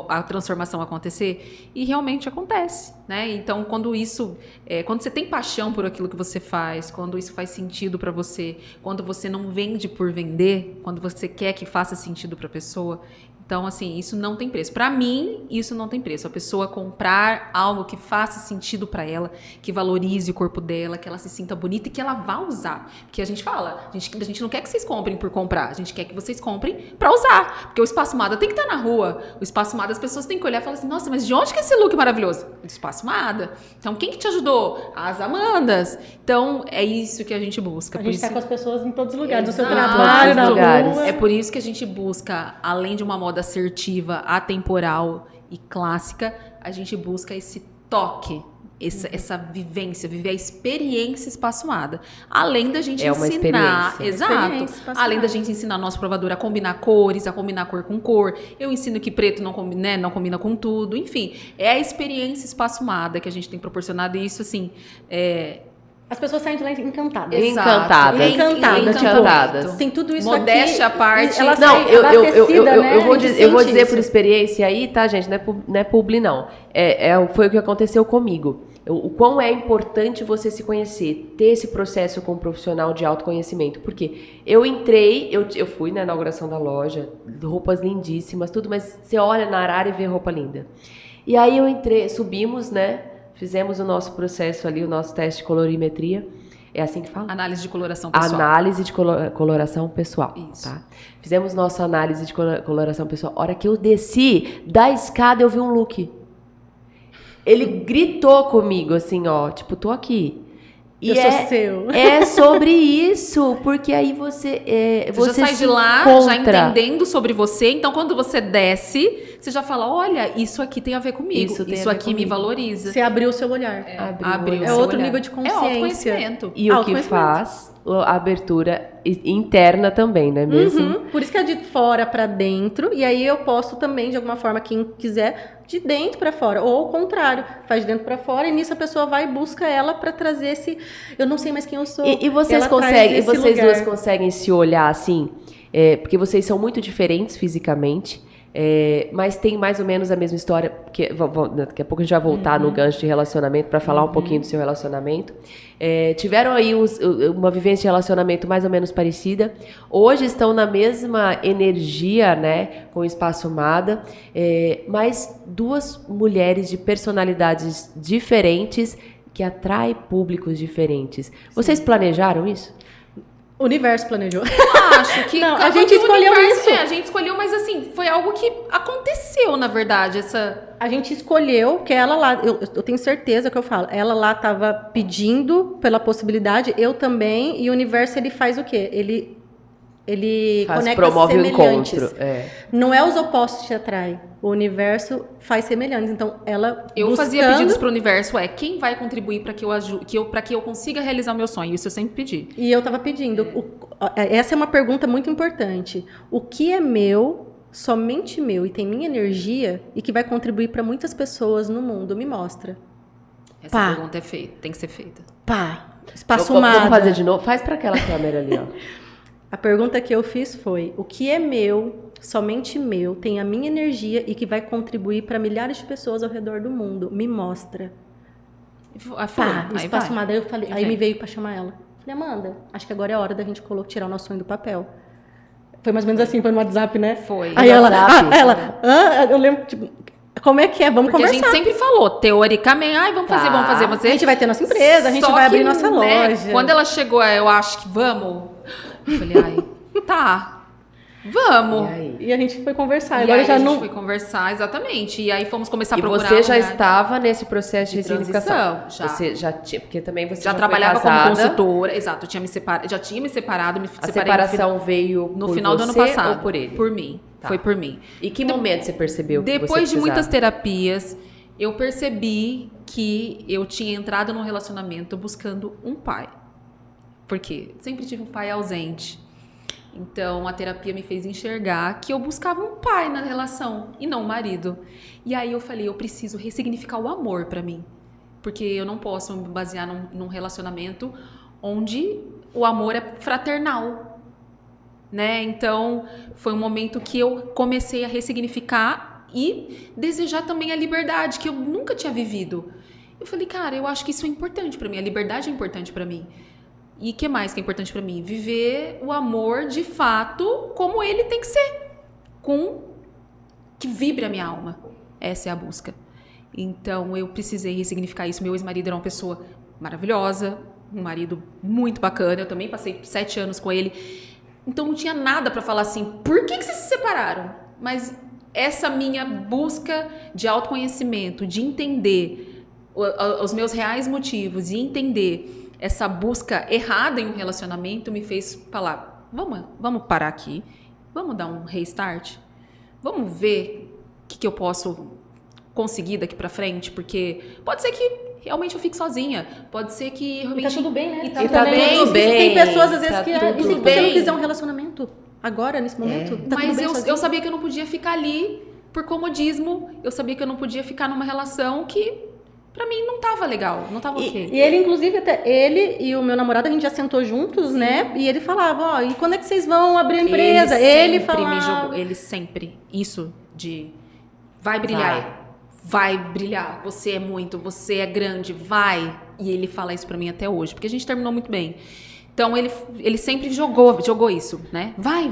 Speaker 2: a transformação acontecer? E realmente acontece, né? Então, quando isso... quando você tem paixão por aquilo que você faz, quando isso faz sentido pra você, quando você não vende por vender, quando você quer que faça sentido pra pessoa, Então, assim, isso não tem preço. Pra mim, isso não tem preço. A pessoa comprar algo que faça sentido pra ela, que valorize o corpo dela, que ela se sinta bonita e que ela vá usar. Porque a gente fala, a gente não quer que vocês comprem por comprar, a gente quer que vocês comprem pra usar. Porque o Espaço Mada tem que estar na rua. O Espaço Mada, as pessoas têm que olhar e falar assim, nossa, mas de onde que é esse look maravilhoso? Do Espaço Mada. Então, quem que te ajudou? As Amandas. Então, é isso que a gente busca.
Speaker 3: A gente tá com as pessoas em todos os lugares, no seu
Speaker 2: Exato.
Speaker 3: trabalho, na
Speaker 1: Lugares.
Speaker 3: rua.
Speaker 2: É por isso que a gente busca, além de uma moda assertiva, atemporal e clássica, a gente busca esse toque, essa vivência, viver a experiência espaçoada. Além da gente
Speaker 1: É uma
Speaker 2: ensinar,
Speaker 1: experiência.
Speaker 2: exato.
Speaker 3: Experiência espaçoada.
Speaker 2: Além da gente ensinar nosso provador a combinar cores, a combinar cor com cor. Eu ensino que preto não combina com tudo. Enfim, é a experiência espaçoada que a gente tem proporcionado e isso, assim,
Speaker 3: As pessoas saem de lá encantadas.
Speaker 1: Encantadas.
Speaker 2: Encantadas.
Speaker 3: Tem tudo isso
Speaker 2: Modéstia
Speaker 3: aqui.
Speaker 2: à parte.
Speaker 3: Ela
Speaker 1: Não,
Speaker 3: sai abastecida, né?
Speaker 1: eu vou
Speaker 3: A gente
Speaker 1: eu vou
Speaker 3: sente
Speaker 1: dizer
Speaker 3: isso.
Speaker 1: por experiência aí, tá, gente? Não é publi, não. Foi o que aconteceu comigo. O quão é importante você se conhecer, ter esse processo com um profissional de autoconhecimento. Porque eu entrei, eu fui na inauguração da loja, roupas lindíssimas, tudo, mas você olha na arara e vê roupa linda. E aí eu entrei, subimos, né? Fizemos o nosso processo ali, o nosso teste de colorimetria. É assim que fala?
Speaker 2: Análise de coloração pessoal.
Speaker 1: Análise de coloração pessoal.
Speaker 2: Isso.
Speaker 1: Tá? Fizemos nossa análise de coloração pessoal. A hora que eu desci da escada, eu vi um look. Ele gritou comigo, assim, ó, tipo, tô aqui. E
Speaker 3: Eu sou seu.
Speaker 1: É sobre isso, porque aí você
Speaker 2: Você já sai
Speaker 1: se
Speaker 2: de lá já
Speaker 1: encontra.
Speaker 2: entendendo sobre você. Então, quando você desce, você já fala: olha, isso aqui tem a ver comigo.
Speaker 1: Isso tem a
Speaker 2: Isso
Speaker 1: ver
Speaker 2: aqui me
Speaker 1: comigo.
Speaker 2: valoriza.
Speaker 3: Você abriu o seu olhar.
Speaker 1: Abriu o
Speaker 3: É
Speaker 1: seu
Speaker 3: outro
Speaker 1: olhar.
Speaker 3: nível de
Speaker 2: É
Speaker 3: consciência.
Speaker 2: autoconhecimento.
Speaker 1: E o que
Speaker 3: Autoconhecimento.
Speaker 1: faz a abertura interna também, não é mesmo?
Speaker 3: Uhum. Por isso que é de fora pra dentro, e aí eu posso também, de alguma forma, quem quiser, de dentro pra fora, ou ao contrário, faz de dentro pra fora, e nisso a pessoa vai e busca ela pra trazer esse, eu não sei mais quem eu sou.
Speaker 1: E vocês
Speaker 3: Ela traz
Speaker 1: conseguem,
Speaker 3: esse
Speaker 1: vocês
Speaker 3: lugar.
Speaker 1: duas conseguem se olhar assim, porque vocês são muito diferentes fisicamente, mas tem mais ou menos a mesma história, porque daqui a pouco a gente vai voltar no gancho de relacionamento para falar um pouquinho do seu relacionamento. Tiveram aí uma vivência de relacionamento mais ou menos parecida. Hoje estão na mesma energia, né, com o Espaço Mada, mas duas mulheres de personalidades diferentes que atraem públicos diferentes. Vocês planejaram isso?
Speaker 3: O universo planejou.
Speaker 2: Eu acho que
Speaker 3: Não, a
Speaker 2: acaba
Speaker 3: gente
Speaker 2: que o
Speaker 3: escolheu
Speaker 2: universo-
Speaker 3: isso.
Speaker 2: a gente escolheu, mas assim, foi algo que aconteceu, na verdade.
Speaker 3: A gente escolheu que ela lá, eu tenho certeza que eu falo, ela lá estava pedindo pela possibilidade, eu também, e o universo ele faz o quê? Ele conecta
Speaker 1: promove o
Speaker 3: semelhantes.
Speaker 1: encontro.
Speaker 3: Não é os opostos que te atraem. O universo faz semelhantes. Então, ela
Speaker 2: Eu fazia
Speaker 3: buscando-
Speaker 2: pedidos pro universo, quem vai contribuir para que eu ajude, para que eu consiga realizar o meu sonho. Isso eu sempre pedi.
Speaker 3: E eu estava pedindo. Essa é uma pergunta muito importante. O que é meu, somente meu, e tem minha energia, e que vai contribuir para muitas pessoas no mundo? Me mostra.
Speaker 2: Essa
Speaker 3: Pá.
Speaker 2: pergunta é feita, tem que ser feita.
Speaker 3: Pá! Espaço
Speaker 1: Vamos
Speaker 3: Mada.
Speaker 1: fazer de novo? Faz para aquela câmera ali, ó.
Speaker 3: A pergunta que eu fiz foi: o que é meu, somente meu, tem a minha energia e que vai contribuir para milhares de pessoas ao redor do mundo? Me mostra. Pá,
Speaker 2: Aí
Speaker 3: Espaço
Speaker 2: vai.
Speaker 3: Mada. Aí eu falei,
Speaker 2: E
Speaker 3: aí
Speaker 2: vem.
Speaker 3: me veio para chamar ela. Falei: Amanda, acho que agora é a hora da gente tirar o nosso sonho do papel. Foi mais ou menos assim, foi no WhatsApp, né?
Speaker 2: Foi.
Speaker 3: Aí ela,
Speaker 1: WhatsApp.
Speaker 3: eu lembro, tipo, como é que é? Vamos
Speaker 2: Porque a
Speaker 3: conversar.
Speaker 2: gente sempre falou, teoricamente, vamos
Speaker 1: Tá.
Speaker 3: A gente vai ter nossa empresa, a gente
Speaker 2: Só
Speaker 3: vai abrir
Speaker 2: que,
Speaker 3: nossa
Speaker 2: né,
Speaker 3: loja.
Speaker 2: Quando ela chegou, eu acho que vamos. Eu falei, tá, vamos.
Speaker 1: E aí?
Speaker 3: E a gente foi conversar.
Speaker 2: E
Speaker 3: Agora
Speaker 2: aí
Speaker 3: já
Speaker 2: a gente
Speaker 3: não.
Speaker 2: foi conversar, exatamente. E aí fomos começar a
Speaker 1: E
Speaker 2: procurar.
Speaker 1: você já
Speaker 2: lugar
Speaker 1: estava nesse processo de
Speaker 2: de
Speaker 1: ressignificação?
Speaker 2: transição, já.
Speaker 1: Você já tinha, porque também você
Speaker 2: Já
Speaker 1: foi
Speaker 2: trabalhava como
Speaker 1: casada.
Speaker 2: consultora, exato. Eu tinha já tinha me separado, me
Speaker 1: A
Speaker 2: separei
Speaker 1: separação veio
Speaker 2: no
Speaker 1: por
Speaker 2: final do ano
Speaker 1: você
Speaker 2: passado.
Speaker 1: ou por ele?
Speaker 2: Por mim.
Speaker 1: Tá.
Speaker 2: Foi por mim.
Speaker 1: E que momento você percebeu que você
Speaker 2: Depois de muitas
Speaker 1: precisava?
Speaker 2: terapias, eu percebi que eu tinha entrado num relacionamento buscando um pai. Por quê? Sempre tive um pai ausente. Então, a terapia me fez enxergar que eu buscava um pai na relação e não um marido. E aí eu falei, eu preciso ressignificar o amor pra mim. Porque eu não posso me basear num relacionamento onde o amor é fraternal, né? Então, foi um momento que eu comecei a ressignificar e desejar também a liberdade, que eu nunca tinha vivido. Eu falei, cara, eu acho que isso é importante pra mim, a liberdade é importante pra mim. E o que mais que é importante pra mim? Viver o amor de fato como ele tem que ser, com que vibre a minha alma. Essa é a busca. Então, eu precisei ressignificar isso. Meu ex-marido era uma pessoa maravilhosa, um marido muito bacana. Eu também passei 7 anos com ele. Então, não tinha nada para falar assim, por que vocês se separaram? Mas essa minha busca de autoconhecimento, de entender os meus reais motivos e entender essa busca errada em um relacionamento me fez falar, vamos parar aqui, vamos dar um restart, vamos ver o que eu posso conseguir daqui pra frente, porque pode ser que realmente eu fique sozinha, pode ser que realmente...
Speaker 3: E tá tudo bem, né?
Speaker 1: E tá tudo bem.
Speaker 3: Tem pessoas, às vezes,
Speaker 1: tá
Speaker 3: que
Speaker 1: tudo
Speaker 3: e se você
Speaker 1: bem.
Speaker 3: não quiser um relacionamento agora, nesse momento, tá
Speaker 2: Mas
Speaker 3: tudo bem sozinho.
Speaker 2: eu sabia que eu não podia ficar ali por comodismo, eu sabia que eu não podia ficar numa relação que pra mim não tava legal, não tava ok.
Speaker 3: E ele, inclusive, até ele e o meu namorado, a gente já sentou juntos, né? E ele falava, e quando é que vocês vão abrir a empresa? Ele falava...
Speaker 2: me jogou, ele sempre, isso de vai brilhar, você é muito, você é grande, vai. E ele fala isso pra mim até hoje, porque a gente terminou muito bem. Então, ele sempre jogou isso, né? Vai,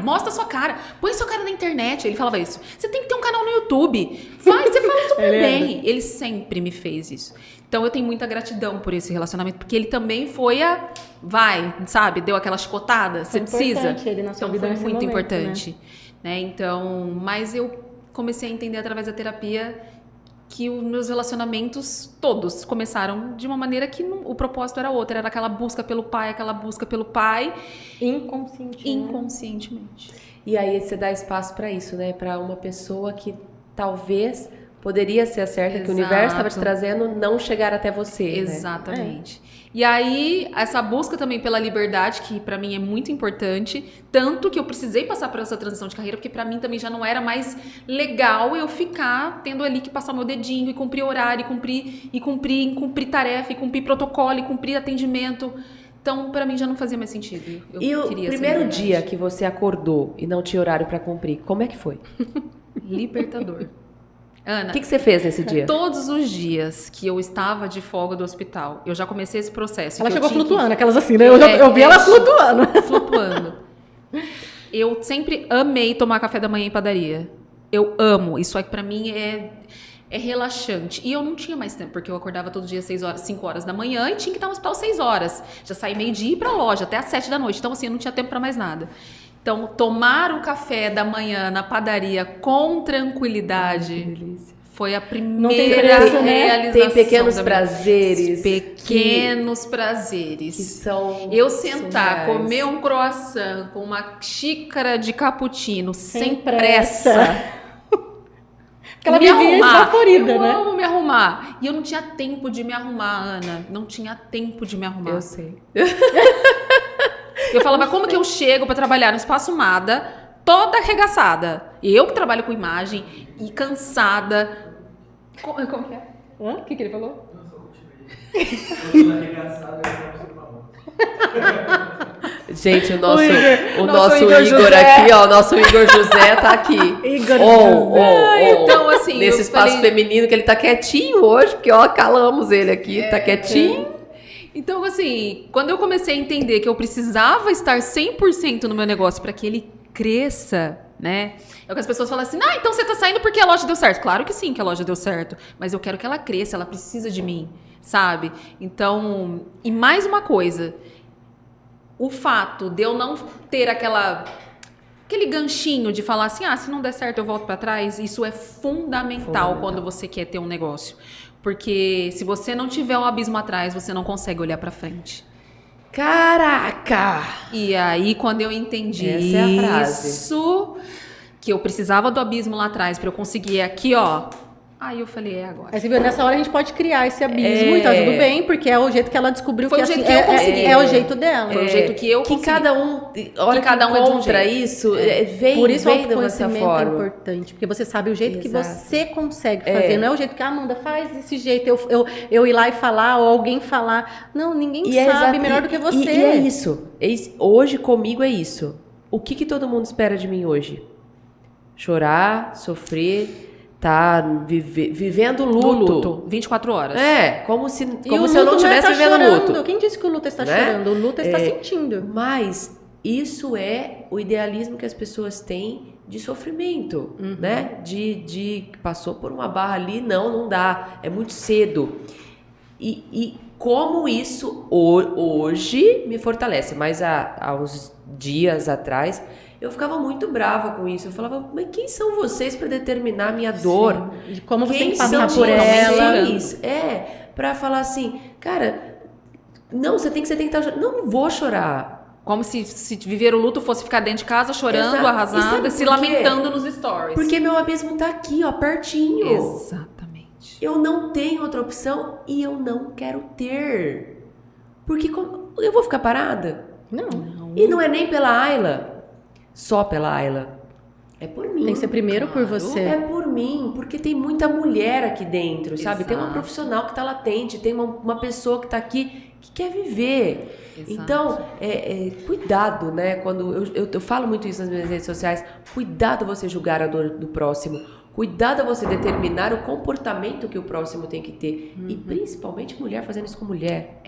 Speaker 2: mostra a sua cara, põe sua cara na internet. Ele falava isso. Você tem que ter um canal no YouTube. Vai, você fala super bem. Ele sempre me fez isso. Então, eu tenho muita gratidão por esse relacionamento, porque ele também foi sabe? Deu aquela chicotada, você precisa.
Speaker 3: Ele na sua
Speaker 2: Então,
Speaker 3: vida
Speaker 2: foi
Speaker 3: nesse
Speaker 2: muito
Speaker 3: momento,
Speaker 2: importante. Né? Então, mas eu comecei a entender através da terapia que os meus relacionamentos todos começaram de uma maneira que o propósito era outro, era aquela busca pelo pai, inconscientemente.
Speaker 1: E aí você dá espaço pra isso, né? Pra uma pessoa que talvez poderia ser a certa, que o universo estava te trazendo, não chegar até você.
Speaker 2: Exatamente. E aí, essa busca também pela liberdade, que pra mim é muito importante, tanto que eu precisei passar por essa transição de carreira, porque pra mim também já não era mais legal eu ficar tendo ali que passar meu dedinho e cumprir horário, e cumprir tarefa, e cumprir protocolo, e cumprir atendimento. Então, pra mim já não fazia mais sentido.
Speaker 1: E o primeiro dia que você acordou e não tinha horário pra cumprir, como é que foi?
Speaker 2: Libertador. Ana,
Speaker 1: O que você fez nesse dia?
Speaker 2: todos os dias que eu estava de folga do hospital, eu já comecei esse processo.
Speaker 3: Ela
Speaker 2: que eu
Speaker 3: chegou
Speaker 2: tinha que-
Speaker 3: flutuando, aquelas assim, né? Eu vi ela flutuando.
Speaker 2: Flutuando. Eu sempre amei tomar café da manhã em padaria. Eu amo. Isso aí pra mim é relaxante. E eu não tinha mais tempo, porque eu acordava todo dia 5 horas da manhã e tinha que estar no hospital 6 horas. Já saí meio-dia e ir pra loja, até às 7 da noite. Então, assim, eu não tinha tempo pra mais nada. Então, tomar o café da manhã na padaria com tranquilidade foi a primeira
Speaker 3: preço, né?
Speaker 2: realização.
Speaker 1: Tem pequenos
Speaker 2: da minha-
Speaker 1: prazeres.
Speaker 2: Pequenos
Speaker 1: que
Speaker 2: prazeres.
Speaker 1: são
Speaker 2: Eu sentar,
Speaker 1: surreais.
Speaker 2: comer um croissant com uma xícara de cappuccino sem
Speaker 3: pressa.
Speaker 2: pressa.
Speaker 3: Porque ela
Speaker 2: me
Speaker 3: vivia
Speaker 2: arrumar.
Speaker 3: esbaforida,
Speaker 2: Eu
Speaker 3: né?
Speaker 2: amo me arrumar. E eu não tinha tempo de me arrumar, Ana. Não tinha tempo de me arrumar.
Speaker 1: Eu sei.
Speaker 2: Eu falava, como que eu chego pra trabalhar no Espaço Mada, toda arregaçada? E eu que trabalho com imagem e cansada. Como que é?
Speaker 3: Hã? O que ele falou?
Speaker 1: Gente, o nosso
Speaker 3: nosso
Speaker 1: Igor
Speaker 3: Igor José.
Speaker 1: aqui, ó, o nosso Igor José tá aqui.
Speaker 3: Igor
Speaker 1: José.
Speaker 2: Então, assim,
Speaker 1: Nesse
Speaker 2: eu
Speaker 1: espaço
Speaker 2: falei-
Speaker 1: feminino que ele tá quietinho hoje, porque ó, calamos ele aqui, tá quietinho.
Speaker 2: Então, assim, quando eu comecei a entender que eu precisava estar 100% no meu negócio para que ele cresça, né? É o que as pessoas falam assim, então você tá saindo porque a loja deu certo. Claro que sim, que a loja deu certo. Mas eu quero que ela cresça, ela precisa de mim, sabe? Então, e mais uma coisa. O fato de eu não ter aquele ganchinho de falar assim, se não der certo eu volto para trás, isso é fundamental quando você quer ter um negócio. Porque se você não tiver um abismo atrás, você não consegue olhar para frente.
Speaker 1: Caraca!
Speaker 2: E aí, quando eu entendi
Speaker 1: Essa é a frase.
Speaker 2: isso, que eu precisava do abismo lá atrás para eu conseguir aqui, ó. Aí eu falei, agora.
Speaker 3: Aí você viu, nessa hora a gente pode criar esse abismo e tá tudo bem, porque é o jeito que ela descobriu
Speaker 2: Foi
Speaker 3: que
Speaker 2: o jeito
Speaker 3: assim,
Speaker 2: que eu consegui.
Speaker 3: é o jeito dela.
Speaker 2: Foi o jeito que eu
Speaker 1: Que
Speaker 2: consegui.
Speaker 1: cada um, a hora que
Speaker 2: cada um é de um
Speaker 1: encontra
Speaker 2: jeito.
Speaker 1: isso, vem,
Speaker 3: Por isso o
Speaker 1: vem dessa
Speaker 3: autoconhecimento é
Speaker 1: forma.
Speaker 3: importante, porque você sabe o jeito que
Speaker 1: Exato.
Speaker 3: você consegue fazer, não é o jeito que a Amanda faz desse jeito, eu ir lá e falar, ou alguém falar. Não, ninguém sabe melhor do que você.
Speaker 1: E é isso. Hoje comigo é isso. O que todo mundo espera de mim hoje? Chorar, sofrer, tá vivendo luto.
Speaker 2: 24 horas.
Speaker 1: Como se
Speaker 3: E o
Speaker 1: eu não
Speaker 3: luto
Speaker 1: estivesse
Speaker 3: tá
Speaker 1: vivendo
Speaker 3: chorando.
Speaker 1: luto.
Speaker 3: Quem disse que o luto está
Speaker 1: Né?
Speaker 3: chorando? O luto está sentindo.
Speaker 1: Mas isso é o idealismo que as pessoas têm de sofrimento, né? De passou por uma barra ali, não dá, é muito cedo. E como isso hoje me fortalece, mas há uns dias atrás eu ficava muito brava com isso. Eu falava, mas quem são vocês para determinar a minha dor?
Speaker 3: E como você tem que
Speaker 1: Quem
Speaker 3: passar
Speaker 1: são
Speaker 3: por ela.
Speaker 1: vocês? Para falar assim, cara, não, você tem que estar. Não vou chorar.
Speaker 2: Como se viver o luto fosse ficar dentro de casa chorando,
Speaker 1: Exato.
Speaker 2: arrasada,
Speaker 1: E
Speaker 2: se
Speaker 1: sabe por quê?
Speaker 2: lamentando nos stories.
Speaker 1: Porque meu abismo tá aqui, ó, pertinho.
Speaker 2: Exatamente.
Speaker 1: Eu não tenho outra opção e eu não quero ter. Porque eu vou ficar parada?
Speaker 3: Não.
Speaker 1: E não é nem pela Ayla, só pela Ayla. É por mim.
Speaker 3: Tem que ser primeiro por você.
Speaker 1: É por mim, porque tem muita mulher aqui dentro, sabe?
Speaker 2: Exato.
Speaker 1: Tem uma profissional que tá latente, tem uma pessoa que tá aqui que quer viver.
Speaker 2: Exato.
Speaker 1: Então, cuidado, né? Quando eu falo muito isso nas minhas redes sociais, cuidado você julgar a dor do próximo. Cuidado você determinar o comportamento que o próximo tem que ter. E principalmente mulher fazendo isso com mulher.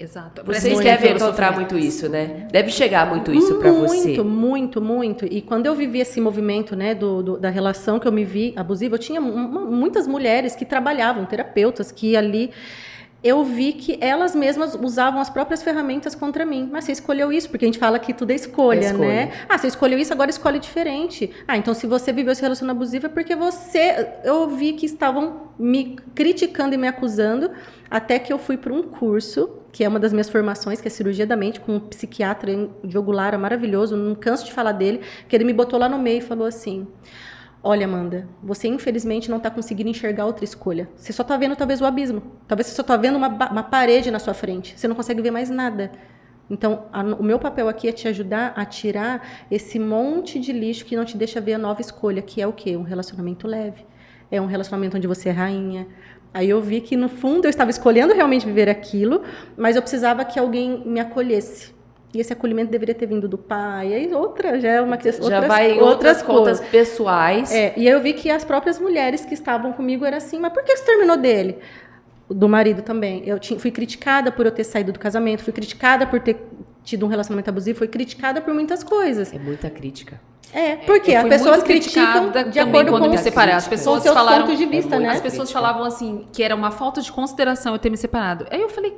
Speaker 2: Exato.
Speaker 1: Vocês
Speaker 2: Muito
Speaker 1: devem
Speaker 2: pelo
Speaker 1: encontrar
Speaker 2: sofrimento.
Speaker 1: muito isso, né? Deve chegar muito isso pra você.
Speaker 3: Muito. E quando eu vivi esse movimento, né, da relação que eu me vi abusiva, eu tinha muitas mulheres que trabalhavam, terapeutas, que ali eu vi que elas mesmas usavam as próprias ferramentas contra mim. Mas você escolheu isso, porque a gente fala que tudo é escolha, né? Ah, você escolheu isso, agora escolhe diferente. Ah, então se você viveu esse relacionamento abusivo é porque eu vi que estavam me criticando e me acusando, até que eu fui para um curso, que é uma das minhas formações, que é cirurgia da mente, com um psiquiatra Diogo Lara, maravilhoso, não canso de falar dele, que ele me botou lá no meio e falou assim: olha, Amanda, você infelizmente não está conseguindo enxergar outra escolha. Você só está vendo talvez o abismo. Talvez você só está vendo uma parede na sua frente. Você não consegue ver mais nada. Então, o meu papel aqui é te ajudar a tirar esse monte de lixo que não te deixa ver a nova escolha, que é o quê? Um relacionamento leve. É um relacionamento onde você é rainha. Aí eu vi que, no fundo, eu estava escolhendo realmente viver aquilo, mas eu precisava que alguém me acolhesse. E esse acolhimento deveria ter vindo do pai. Aí já é uma questão.
Speaker 1: Já vai em outras contas pessoais.
Speaker 3: E aí eu vi que as próprias mulheres que estavam comigo eram assim, mas por que você terminou dele? Do marido também. Fui criticada por eu ter saído do casamento, fui criticada por ter tido um relacionamento abusivo, fui criticada por muitas coisas.
Speaker 1: É muita crítica.
Speaker 3: Porque as pessoas criticam de acordo com
Speaker 2: me separar. As pessoas
Speaker 3: seus
Speaker 2: falaram,
Speaker 3: pontos de vista, né?
Speaker 2: As pessoas falavam assim, que era uma falta de consideração eu ter me separado. Aí eu falei,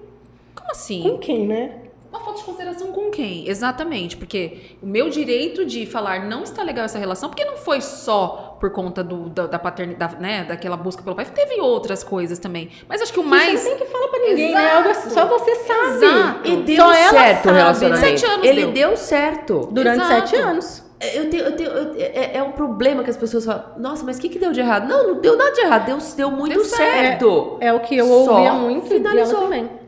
Speaker 2: como assim?
Speaker 3: Com quem, né?
Speaker 2: Uma falta de consideração com quem? Exatamente, porque o meu direito de falar não está legal essa relação, porque não foi só por conta da paternidade, né, daquela busca pelo pai, teve outras coisas também. Mas acho que o mais...
Speaker 3: Você não tem que falar pra ninguém,
Speaker 2: Exato.
Speaker 3: né? Algo assim, só você sabe.
Speaker 2: Exato.
Speaker 1: E deu
Speaker 3: Só ela
Speaker 1: certo o
Speaker 3: sabe.
Speaker 1: relacionamento.
Speaker 2: 7 anos
Speaker 1: Ele
Speaker 2: deu.
Speaker 1: deu certo.
Speaker 3: Durante
Speaker 2: Exato.
Speaker 3: 7 anos.
Speaker 1: É um problema que as pessoas falam, nossa, mas o que deu de errado? Não deu nada de errado, deu muito certo.
Speaker 3: É o que eu
Speaker 1: Só
Speaker 3: ouvia muito
Speaker 1: finalizou.
Speaker 3: dela também.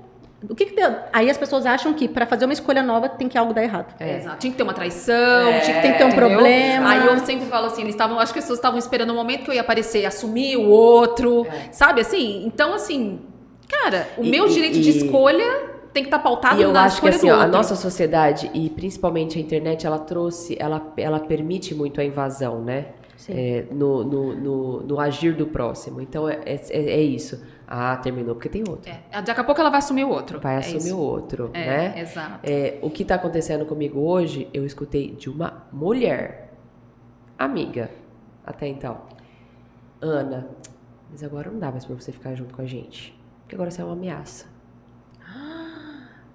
Speaker 3: O que deu? Aí as pessoas acham que para fazer uma escolha nova tem que algo dar errado.
Speaker 2: Exato. Tinha que ter uma traição,
Speaker 3: tem que ter um
Speaker 2: entendeu?
Speaker 3: problema.
Speaker 2: Aí eu sempre falo assim, acho que as pessoas estavam esperando o momento que eu ia aparecer, assumir o outro, sabe assim? Então, assim, cara, o meu direito de escolha tem que estar pautado
Speaker 1: E eu
Speaker 2: na
Speaker 1: acho que
Speaker 2: escolha
Speaker 1: assim,
Speaker 2: do
Speaker 1: ó, a
Speaker 2: outro.
Speaker 1: nossa sociedade, e principalmente a internet, ela permite muito a invasão, né? No agir do próximo. Então é isso. Ah, terminou porque tem outro.
Speaker 2: Daqui a pouco ela vai assumir o outro.
Speaker 1: Vai assumir o outro,
Speaker 2: É,
Speaker 1: né?
Speaker 2: exato.
Speaker 1: O que tá acontecendo comigo hoje, eu escutei de uma mulher, amiga, até então. Ana, mas agora não dá mais pra você ficar junto com a gente. Porque agora você é uma ameaça.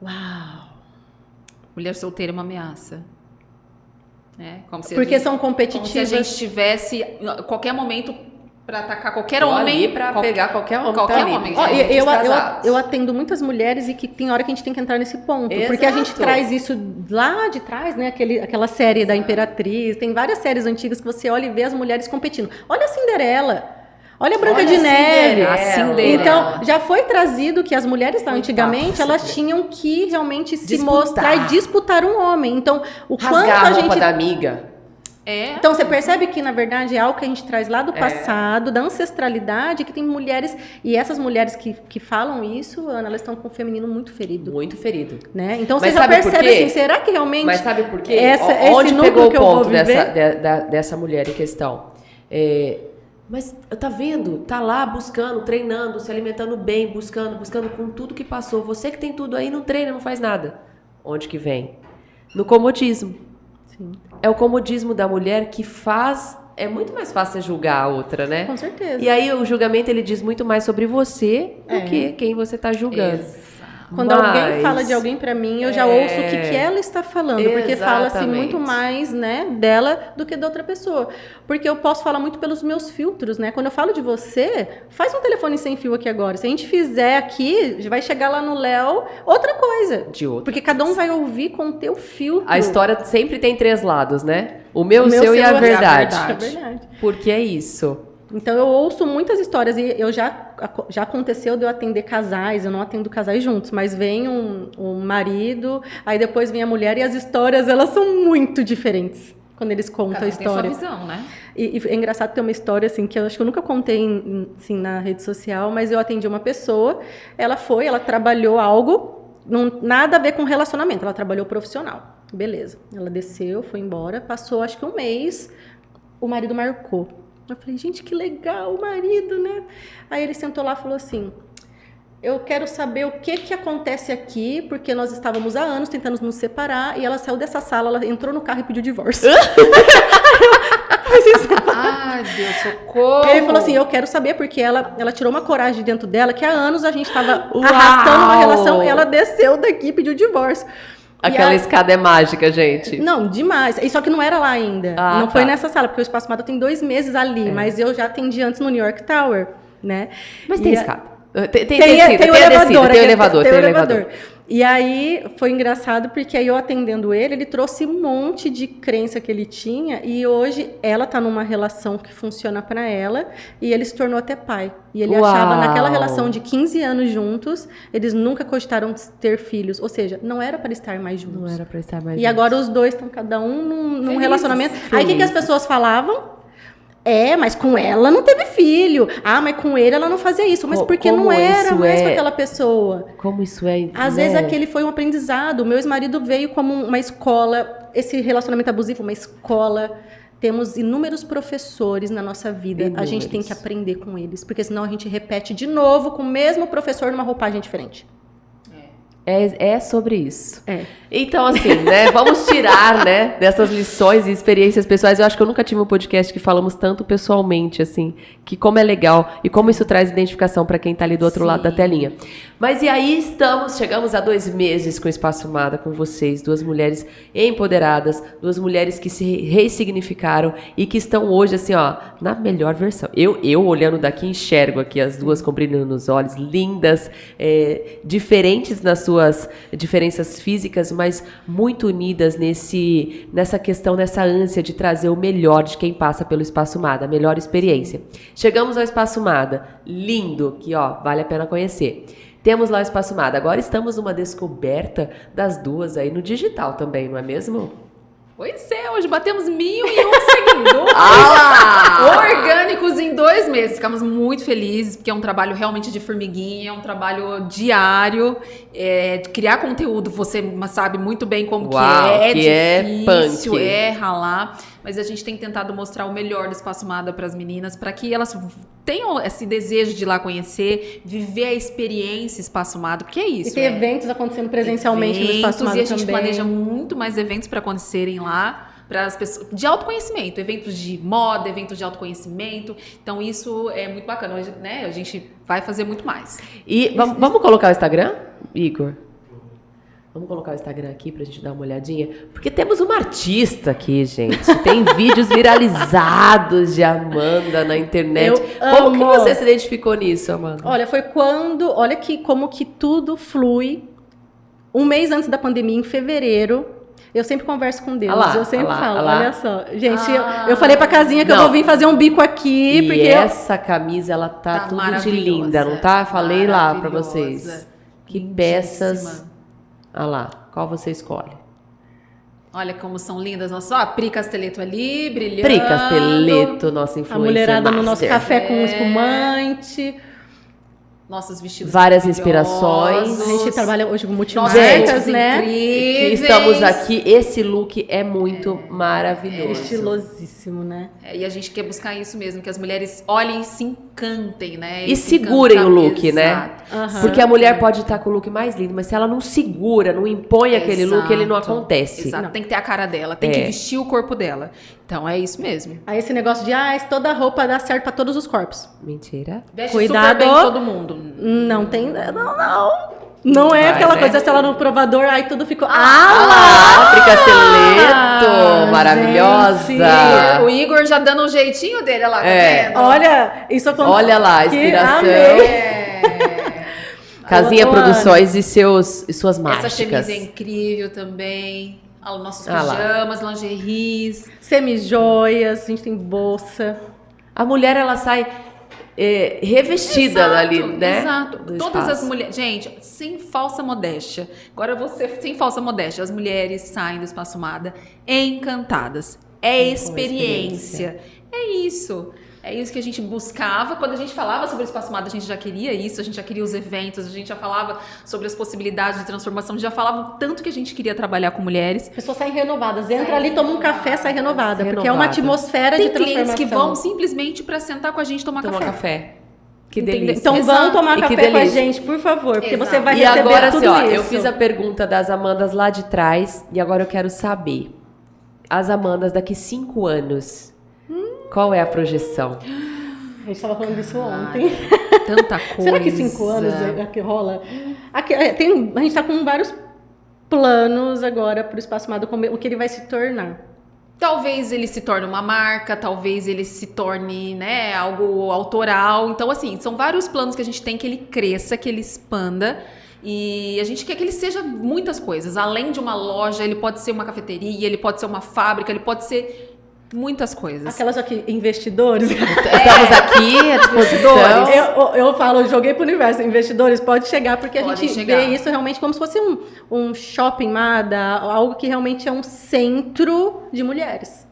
Speaker 3: Uau!
Speaker 2: Mulher solteira é uma ameaça. Como se
Speaker 3: Porque são
Speaker 2: como
Speaker 3: competitivas.
Speaker 2: se a gente tivesse a qualquer momento pra atacar qualquer
Speaker 1: Tô
Speaker 2: homem.
Speaker 1: ali pra pegar qualquer homem.
Speaker 2: qualquer
Speaker 1: tá ali.
Speaker 2: homem.
Speaker 3: Ó,
Speaker 2: É,
Speaker 3: eu atendo muitas mulheres e que tem hora que a gente tem que entrar nesse ponto. Porque a gente
Speaker 1: Exato.
Speaker 3: traz isso lá de trás, né? Aquela série da Imperatriz. Tem várias séries antigas que você olha e vê as mulheres competindo. Olha a Cinderela. Olha a Branca
Speaker 1: Olha
Speaker 3: de
Speaker 1: a
Speaker 3: Neve.
Speaker 1: Cinderela.
Speaker 2: A Cinderela.
Speaker 3: Então, já foi trazido que as mulheres lá antigamente, elas tinham que realmente se mostrar e disputar um homem. Então, o quanto
Speaker 1: Rasgar
Speaker 3: a
Speaker 1: a roupa
Speaker 3: gente...
Speaker 1: da amiga.
Speaker 3: Então, você percebe que, na verdade, é algo que a gente traz lá do passado, da ancestralidade, que tem mulheres... E essas mulheres que falam isso, Ana, elas estão com o feminino muito ferido.
Speaker 1: Muito ferido.
Speaker 3: Né? Então,
Speaker 1: Mas
Speaker 3: você já
Speaker 1: sabe por
Speaker 3: percebe
Speaker 1: quê?
Speaker 3: assim, será que realmente...
Speaker 1: Mas sabe por quê?
Speaker 3: Esse
Speaker 1: Onde
Speaker 3: núcleo
Speaker 1: pegou o
Speaker 3: que eu vou
Speaker 1: ponto
Speaker 3: viver?
Speaker 1: dessa mulher em questão? Mas tá vendo? Tá lá buscando, treinando, se alimentando bem, buscando com tudo que passou. Você que tem tudo aí, não treina, não faz nada. Onde que vem? no comodismo.
Speaker 3: Sim.
Speaker 1: É o comodismo da mulher que faz... É muito mais fácil julgar a outra, né?
Speaker 3: Com certeza.
Speaker 1: E aí o julgamento, ele diz muito mais sobre você do que quem você tá julgando.
Speaker 3: Quando alguém fala de alguém pra mim, eu já ouço o que ela está falando. Porque fala assim muito mais, né, dela do que da outra pessoa. Porque eu posso falar muito pelos meus filtros, né? Quando eu falo de você, faz um telefone sem fio aqui agora. Se a gente fizer aqui, vai chegar lá no Léo outra coisa.
Speaker 1: De outro.
Speaker 3: Porque cada um vai ouvir com o teu filtro.
Speaker 1: A história sempre tem 3 lados, né? O meu, o seu e a verdade.
Speaker 3: É verdade.
Speaker 1: Porque é isso.
Speaker 3: Então, eu ouço muitas histórias e já aconteceu de eu atender casais, eu não atendo casais juntos, mas vem um marido, aí depois vem a mulher e as histórias, elas são muito diferentes quando eles contam a história.
Speaker 2: Tem sua visão, né?
Speaker 3: E é engraçado ter uma história, assim, que eu acho que eu nunca contei assim, na rede social, mas eu atendi uma pessoa, ela trabalhou algo, nada a ver com relacionamento, ela trabalhou profissional, beleza. Ela desceu, foi embora, passou acho que um mês, o marido marcou. Eu falei, gente, que legal o marido, né? Aí ele sentou lá e falou assim, eu quero saber o que acontece aqui, porque nós estávamos há anos tentando nos separar, e ela saiu dessa sala, ela entrou no carro e pediu divórcio.
Speaker 2: Ai, Deus, socorro!
Speaker 3: Ele falou assim, eu quero saber, porque ela tirou uma coragem de dentro dela, que há anos a gente estava arrastando uma relação, e ela desceu daqui e pediu divórcio.
Speaker 1: Aquela escada é mágica, gente.
Speaker 3: Não, demais. E só que não era lá ainda. Não foi nessa sala, porque o Espaço Mata tem 2 meses ali. Mas eu já atendi antes no New York Tower, né?
Speaker 1: Mas tem escada. Tem
Speaker 3: o
Speaker 1: elevador.
Speaker 3: E aí foi engraçado porque aí eu atendendo ele trouxe um monte de crença que ele tinha e hoje ela tá numa relação que funciona para ela e ele se tornou até pai. E ele achava naquela relação de 15 anos juntos, eles nunca cogitaram ter filhos, ou seja, não era para estar mais juntos.
Speaker 1: Não era para estar mais
Speaker 3: juntos.
Speaker 1: E
Speaker 3: agora os dois estão cada um num relacionamento. Aí o que as pessoas falavam? Mas com ela não teve filho. Mas com ele ela não fazia isso. Mas porque não era mais com aquela pessoa.
Speaker 1: Como isso é?
Speaker 3: Às vezes aquele foi um aprendizado. O meu ex-marido veio como uma escola, esse relacionamento abusivo, uma escola. Temos inúmeros professores na nossa vida. A gente tem que aprender com eles. Porque senão a gente repete de novo com o mesmo professor numa roupagem diferente.
Speaker 1: É sobre isso. Então, assim, né? Vamos tirar, né, dessas lições e experiências pessoais. Eu acho que eu nunca tive um podcast que falamos tanto pessoalmente, assim, que como é legal e como isso traz identificação para quem tá ali do outro lado da telinha. Mas e aí chegamos a 2 meses com o Espaço Mata, com vocês, 2 mulheres empoderadas, 2 mulheres que se ressignificaram e que estão hoje, assim, ó, na melhor versão. Eu olhando daqui, enxergo aqui as 2 com brilho nos olhos, lindas, diferentes nas suas diferenças físicas, mas muito unidas nessa questão, nessa ânsia de trazer o melhor de quem passa pelo Espaço Mada, a melhor experiência. Chegamos ao Espaço Mada, lindo, que ó, vale a pena conhecer. Temos lá o Espaço Mada, agora estamos numa descoberta das 2 aí no digital também, não é mesmo?
Speaker 2: Pois é, hoje batemos 1.001 seguidores orgânicos em 2 meses. Ficamos muito felizes, porque é um trabalho realmente de formiguinha, é um trabalho diário. Criar conteúdo, você sabe muito bem como que é difícil, ralar. Mas a gente tem tentado mostrar o melhor do Espaço Mada para as meninas, para que elas tenham esse desejo de ir lá conhecer, viver a experiência Espaço Mada, porque é isso.
Speaker 3: E tem eventos acontecendo presencialmente no Espaço Mada também.
Speaker 2: E a gente planeja muito mais eventos para acontecerem lá, para as pessoas, de autoconhecimento, eventos de moda, eventos de autoconhecimento. Então isso é muito bacana, né? A gente vai fazer muito mais.
Speaker 1: E vamos colocar o Instagram, Igor? Vamos colocar o Instagram aqui pra gente dar uma olhadinha? Porque temos uma artista aqui, gente. Tem vídeos viralizados de Amanda na internet. Como que você se identificou nisso, Amanda?
Speaker 3: Olha, foi quando... Olha como que tudo flui. Um mês antes da pandemia, em fevereiro... Eu sempre converso com Deus, eu sempre falo, olha só. Gente, eu falei pra casinha que eu vou vir fazer um bico aqui.
Speaker 1: E essa camisa, ela tá tudo de linda, não tá? Falei lá pra vocês. Que peças... Olha lá, qual você escolhe?
Speaker 2: Olha como são lindas. Nossa, a Pri Casteleto ali, brilhando.
Speaker 1: Pri Casteleto, nossa influencer
Speaker 3: a mulherada
Speaker 1: master.
Speaker 3: No nosso café com espumante.
Speaker 2: nossos vestidos
Speaker 1: Várias
Speaker 2: maravilhosos.
Speaker 1: inspirações.
Speaker 3: A gente trabalha hoje com
Speaker 2: Nossos
Speaker 3: multimarcas,
Speaker 2: looks
Speaker 3: né?
Speaker 1: Que
Speaker 2: incríveis.
Speaker 1: estamos aqui, esse look é muito maravilhoso.
Speaker 3: Estilosíssimo, né?
Speaker 2: E a gente quer buscar isso mesmo, que as mulheres olhem e se encantem, né?
Speaker 1: E
Speaker 2: se
Speaker 1: segurem o
Speaker 2: encantam.
Speaker 1: look, né?
Speaker 2: Exato.
Speaker 3: Aham.
Speaker 1: Porque a mulher pode estar com o look mais lindo, mas se ela não segura, não impõe aquele look, ele não
Speaker 2: Exato.
Speaker 1: acontece.
Speaker 2: Exato,
Speaker 3: Não.
Speaker 2: tem que ter a cara dela, tem que vestir o corpo dela. Então é isso mesmo.
Speaker 3: Aí esse negócio de, toda roupa dá certo pra todos os corpos.
Speaker 1: Mentira.
Speaker 2: Veste
Speaker 3: Cuidado.
Speaker 2: super bem todo mundo.
Speaker 3: Não tem, não é
Speaker 1: Vai,
Speaker 3: aquela
Speaker 1: né?
Speaker 3: coisa, se ela no provador, aí tudo ficou,
Speaker 1: África Steleto,
Speaker 3: gente.
Speaker 1: maravilhosa.
Speaker 2: O Igor já dando um jeitinho dele, olha lá, tá vendo?
Speaker 3: olha, isso aconteceu.
Speaker 1: Olha lá, a
Speaker 3: Que
Speaker 1: inspiração.
Speaker 3: amei.
Speaker 1: Casinha
Speaker 3: Ô,
Speaker 1: Produções e suas
Speaker 2: Essa
Speaker 1: mágicas.
Speaker 2: chemise é incrível também. Olha os nossos
Speaker 1: Ah lá.
Speaker 2: pijamas, lingeries.
Speaker 3: Semijoias, a gente tem bolsa.
Speaker 1: A mulher, ela sai revestida ali, né?
Speaker 2: Exato.
Speaker 1: do
Speaker 2: Todas
Speaker 1: espaço.
Speaker 2: as mulheres. Gente, sem falsa modéstia. Agora você, sem falsa modéstia, as mulheres saem do Espaço Mada encantadas. É experiência. É isso. É isso que a gente buscava. Quando a gente falava sobre o Espaço Mada, a gente já queria isso, a gente já queria os eventos, a gente já falava sobre as possibilidades de transformação, a gente já falava o tanto que a gente queria trabalhar com mulheres.
Speaker 3: As pessoas saem renovadas. Entra ali, toma um café, sai renovada. Porque é uma
Speaker 1: Renovada.
Speaker 3: atmosfera
Speaker 2: Tem
Speaker 3: de transformação.
Speaker 2: clientes que vão simplesmente para sentar com a gente e tomar
Speaker 1: Tomar
Speaker 2: café.
Speaker 1: café. Que
Speaker 2: Entendeu?
Speaker 1: delícia.
Speaker 3: Então
Speaker 2: Exato.
Speaker 3: vão tomar
Speaker 1: E que
Speaker 3: café com a
Speaker 1: delícia.
Speaker 3: gente, por favor. Porque
Speaker 2: Exato.
Speaker 3: você vai
Speaker 1: E
Speaker 3: receber
Speaker 1: agora,
Speaker 3: tudo
Speaker 1: assim, ó,
Speaker 3: isso.
Speaker 1: eu fiz a pergunta das Amandas lá de trás e agora eu quero saber. As Amandas daqui 5 anos. Qual é a projeção?
Speaker 3: A gente estava falando disso ontem.
Speaker 2: Tanta coisa.
Speaker 3: Será que 5 anos é que rola? Aqui, a gente está com vários planos agora para o Espaço Mada, o que ele vai se tornar.
Speaker 2: Talvez ele se torne uma marca, talvez ele se torne, né, algo autoral. Então, assim, são vários planos que a gente tem, que ele cresça, que ele expanda. E a gente quer que ele seja muitas coisas. Além de uma loja, ele pode ser uma cafeteria, ele pode ser uma fábrica, ele pode ser muitas coisas.
Speaker 3: Aquelas aqui, investidores.
Speaker 1: Estamos aqui à disposição.
Speaker 3: Eu falo, eu joguei pro universo. Investidores, pode chegar, porque a
Speaker 2: Pode
Speaker 3: gente
Speaker 2: chegar.
Speaker 3: vê isso realmente como se fosse um shopping Mada, algo que realmente é um centro de mulheres.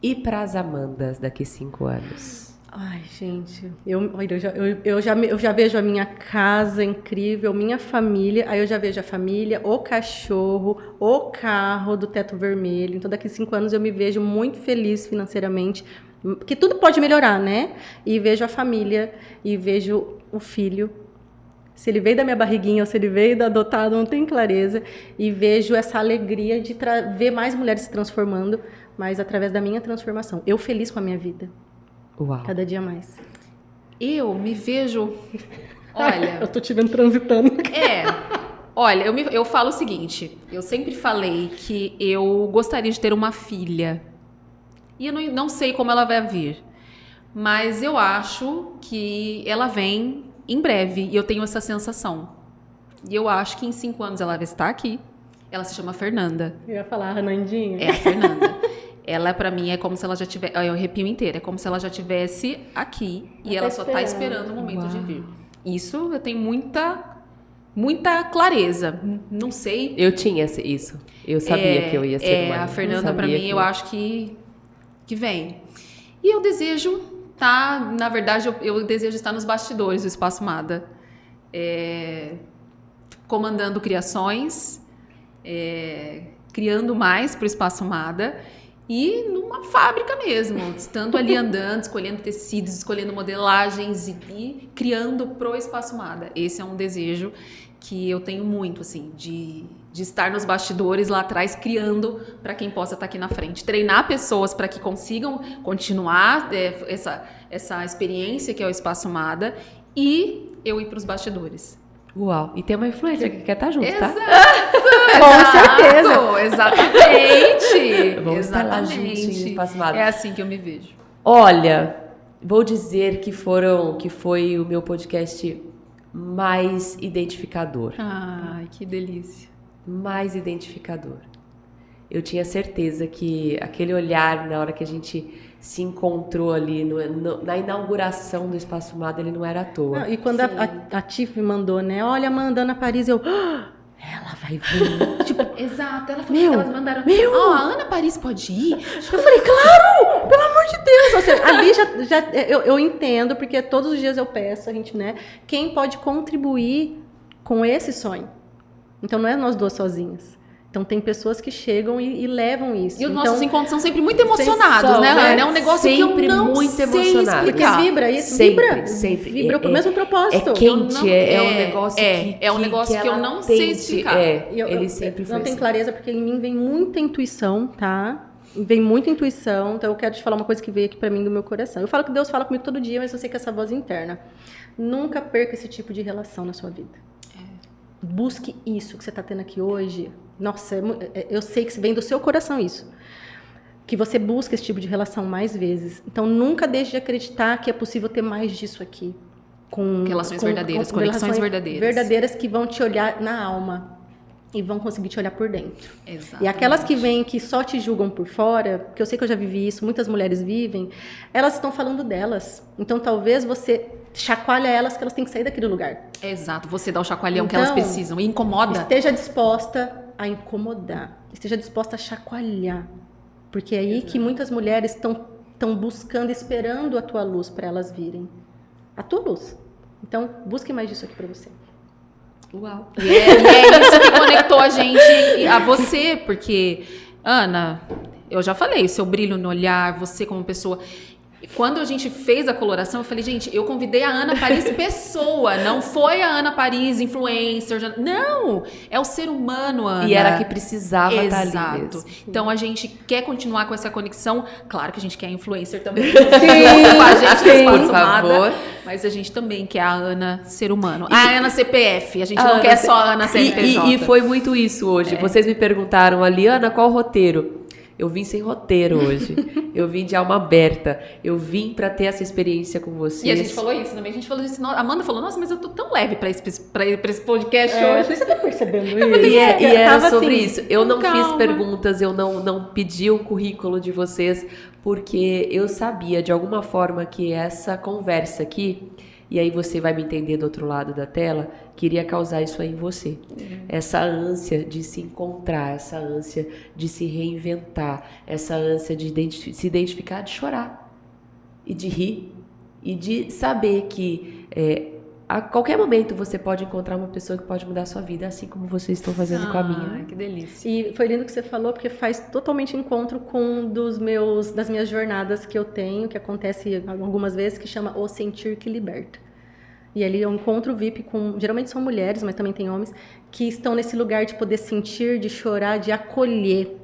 Speaker 1: E para as Amandas daqui 5 anos?
Speaker 3: Ai, gente, eu já vejo a minha casa incrível, minha família, aí eu já vejo a família, o cachorro, o carro do teto vermelho. Então, daqui 5 anos eu me vejo muito feliz financeiramente, que tudo pode melhorar, né? E vejo a família, e vejo o filho. Se ele veio da minha barriguinha ou se ele veio da adotada, não tem clareza. E vejo essa alegria de ver mais mulheres se transformando, mas através da minha transformação. Eu feliz com a minha vida.
Speaker 1: Uau.
Speaker 3: Cada dia mais.
Speaker 2: Eu me vejo... Olha...
Speaker 3: Eu tô te vendo transitando.
Speaker 2: Olha, eu falo o seguinte, eu sempre falei que eu gostaria de ter uma filha. E eu não sei como ela vai vir. Mas eu acho que ela vem em breve. E eu tenho essa sensação. E eu acho que em 5 anos ela vai estar aqui. Ela se chama Fernanda.
Speaker 3: Eu ia falar, Renandinha.
Speaker 2: É a Fernanda. Ela, pra mim, é como se ela já tivesse... Eu arrepio inteiro. É como se ela já tivesse aqui. E ela só tá esperando o momento de vir. Isso eu tenho muita clareza. Não sei.
Speaker 1: Eu tinha isso. Eu sabia que eu ia ser mãe.
Speaker 2: A Fernanda, pra
Speaker 1: Sabia
Speaker 2: mim,
Speaker 1: que-
Speaker 2: eu acho que vem. E eu desejo na verdade, eu desejo estar nos bastidores do Espaço Mada. Comandando criações, criando mais para o Espaço Mada e numa fábrica mesmo, estando ali andando, escolhendo tecidos, escolhendo modelagens e criando pro Espaço Mada. Esse é um desejo que eu tenho muito, assim, de estar nos bastidores lá atrás, criando para quem possa estar aqui na frente. Treinar pessoas para que consigam continuar essa experiência que é o Espaço Mada e eu ir para os bastidores.
Speaker 1: Uau. E tem uma influencer que quer estar junto, tá?
Speaker 3: Com certeza.
Speaker 2: Exatamente.
Speaker 1: Vamos estar lá
Speaker 2: Exatamente.
Speaker 1: juntinho no Espaço Mada.
Speaker 2: É assim que eu me vejo.
Speaker 1: Olha, vou dizer que foi o meu podcast mais identificador.
Speaker 2: Ai, que delícia.
Speaker 1: Mais identificador. Eu tinha certeza que aquele olhar na hora que a gente se encontrou ali na inauguração do Espaço Mada, ele não era à toa.
Speaker 3: Não, e quando a Tiff me mandou, né? Olha, Amanda, Ana Paris, ela vai
Speaker 1: Ai, vem. Tipo,
Speaker 2: Exato, ela falou
Speaker 1: Meu,
Speaker 2: que elas mandaram.
Speaker 1: meu.
Speaker 2: Ó, a Ana Paris pode ir?
Speaker 3: Eu falei, claro! Pelo amor de Deus! Ou seja, ali eu entendo, porque todos os dias eu peço, a gente, né? Quem pode contribuir com esse sonho? Então não é nós duas sozinhas. Então tem pessoas que chegam e levam isso.
Speaker 2: E os
Speaker 3: então,
Speaker 2: nossos encontros são sempre muito emocionados,
Speaker 1: são,
Speaker 2: né, Ana?
Speaker 1: né?
Speaker 2: É um negócio
Speaker 1: Sempre
Speaker 2: que eu não
Speaker 1: muito
Speaker 2: sei
Speaker 1: emocionado.
Speaker 3: porque
Speaker 2: explicar.
Speaker 3: vibra isso,
Speaker 1: Sempre, sempre.
Speaker 3: Vibra pro mesmo propósito.
Speaker 1: É quente,
Speaker 2: não-
Speaker 1: é um negócio que
Speaker 2: é um negócio que eu
Speaker 1: ela
Speaker 2: não sei
Speaker 1: tente,
Speaker 2: explicar.
Speaker 1: Ele sempre foi
Speaker 3: não tem
Speaker 1: assim.
Speaker 3: clareza, porque em mim vem muita intuição, tá? Vem muita intuição, então eu quero te falar uma coisa que veio aqui pra mim do meu coração. Eu falo que Deus fala comigo todo dia, mas eu sei que essa voz é interna. Nunca perca esse tipo de relação na sua vida. Busque isso que você tá tendo aqui hoje. Nossa, eu sei que vem do seu coração isso. Que você busca esse tipo de relação mais vezes. Então nunca deixe de acreditar que é possível ter mais disso aqui. Com
Speaker 2: Relações verdadeiras, conexões
Speaker 3: relações
Speaker 2: verdadeiras.
Speaker 3: verdadeiras que vão te olhar na alma e vão conseguir te olhar por dentro.
Speaker 2: Exato.
Speaker 3: E aquelas que vêm que só te julgam por fora, porque eu sei que eu já vivi isso, muitas mulheres vivem, elas estão falando delas. Então talvez você chacoalha elas que elas têm que sair daquele lugar.
Speaker 2: Exato, você dá o chacoalhão que
Speaker 3: Então,
Speaker 2: elas precisam. E incomoda.
Speaker 3: Esteja disposta a incomodar. Esteja disposta a chacoalhar. Porque é aí que muitas mulheres estão buscando, esperando a tua luz para elas virem. A tua luz. Então, busque mais disso aqui para você.
Speaker 2: Uau. E é isso que conectou a gente a você, porque, Ana, eu já falei, o seu brilho no olhar, você como pessoa. Quando a gente fez a coloração, eu falei, gente, eu convidei a Ana Paris pessoa, não foi a Ana Paris influencer. Não, é o ser humano, Ana.
Speaker 1: E era que precisava estar ali
Speaker 2: Exato.
Speaker 1: mesmo.
Speaker 2: Então a gente quer continuar com essa conexão. Claro que a gente quer influencer também. A gente
Speaker 1: Sim,
Speaker 2: não
Speaker 1: por favor.
Speaker 2: mas a gente também quer a Ana ser humano. A Ana CPF. A gente
Speaker 1: A
Speaker 2: não
Speaker 1: Ana
Speaker 2: quer
Speaker 1: C-
Speaker 2: só a Ana CNPJ.
Speaker 1: E foi muito isso hoje. Vocês me perguntaram ali, Ana, qual o roteiro? Eu vim sem roteiro hoje. Eu vim de alma aberta. Eu vim pra ter essa experiência com vocês.
Speaker 2: E a gente falou isso também. A gente falou isso. A Amanda falou, nossa, mas eu tô tão leve pra esse podcast
Speaker 3: É,
Speaker 2: hoje.
Speaker 3: você tá percebendo isso?
Speaker 1: E era
Speaker 3: Tava
Speaker 1: sobre
Speaker 3: assim,
Speaker 1: isso. Eu não
Speaker 2: calma.
Speaker 1: fiz perguntas, eu não pedi o currículo de vocês, porque eu sabia de alguma forma que essa conversa aqui, e aí você vai me entender do outro lado da tela, queria causar isso aí em você. Essa ânsia de se encontrar, essa ânsia de se reinventar, essa ânsia de se identificar, de chorar e de rir e de saber que a qualquer momento você pode encontrar uma pessoa que pode mudar a sua vida, assim como vocês estão fazendo com a minha.
Speaker 2: Ai, que delícia.
Speaker 3: E foi lindo que você falou, porque faz totalmente encontro com um das minhas jornadas que eu tenho, que acontece algumas vezes, que chama O Sentir que Liberta. E ali é um encontro VIP com, geralmente são mulheres, mas também tem homens, que estão nesse lugar de poder sentir, de chorar, de acolher.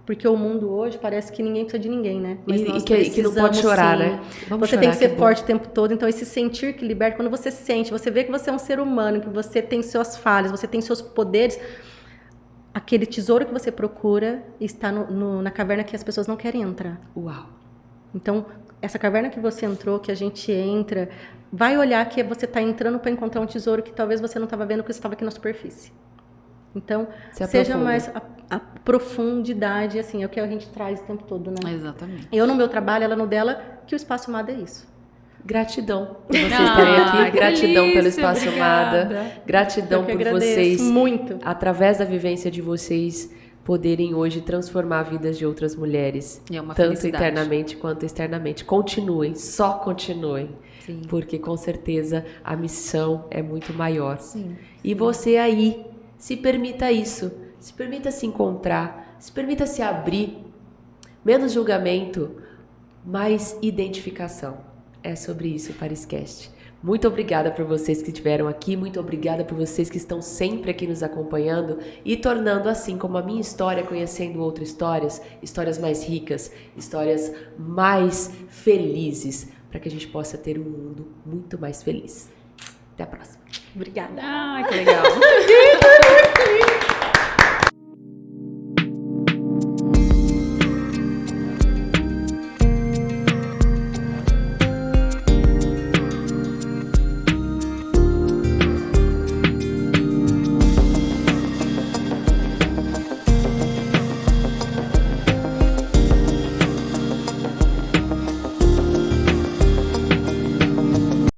Speaker 3: Porque o mundo hoje parece que ninguém precisa de ninguém, né? Mas nós
Speaker 1: Que não pode
Speaker 3: precisamos,
Speaker 1: chorar,
Speaker 3: sim.
Speaker 1: né? Vamos
Speaker 3: Você
Speaker 1: chorar,
Speaker 3: tem que ser
Speaker 1: bom.
Speaker 3: forte o tempo todo. Então, esse sentir que liberta, quando você sente, você vê que você é um ser humano, que você tem suas falhas, você tem seus poderes, aquele tesouro que você procura está na caverna que as pessoas não querem entrar.
Speaker 1: Uau.
Speaker 3: Então, essa caverna que você entrou, que a gente entra, vai olhar que você está entrando para encontrar um tesouro que talvez você não estava vendo porque você estava aqui na superfície. Então,
Speaker 1: Se
Speaker 3: seja
Speaker 1: aprofunda.
Speaker 3: mais a profundidade, assim, é o que a gente traz o tempo todo, né?
Speaker 2: Exatamente.
Speaker 3: Eu no meu trabalho, ela no dela, que o Espaço Amada é isso.
Speaker 1: Gratidão por vocês estarem aqui.
Speaker 2: que
Speaker 1: Gratidão pelo
Speaker 2: delícia,
Speaker 1: Espaço
Speaker 2: obrigada.
Speaker 1: Amada. Gratidão
Speaker 3: Eu que
Speaker 1: por
Speaker 3: agradeço
Speaker 1: vocês,
Speaker 3: muito.
Speaker 1: através da vivência de vocês, poderem hoje transformar vidas de outras mulheres.
Speaker 2: E é uma
Speaker 1: Tanto
Speaker 2: felicidade.
Speaker 1: internamente quanto externamente. Continuem, só continuem.
Speaker 2: Sim.
Speaker 1: Porque com certeza a missão é muito maior.
Speaker 2: Sim.
Speaker 1: E você aí, se permita isso. Se permita se encontrar. Se permita se abrir. Menos julgamento, mais identificação. É sobre isso o Pariscast. Muito obrigada por vocês que estiveram aqui. Muito obrigada por vocês que estão sempre aqui nos acompanhando e tornando, assim como a minha história, conhecendo outras histórias, histórias mais ricas, histórias mais felizes, para que a gente possa ter um mundo muito mais feliz. Até a próxima.
Speaker 3: Obrigada.
Speaker 2: Ai, que legal.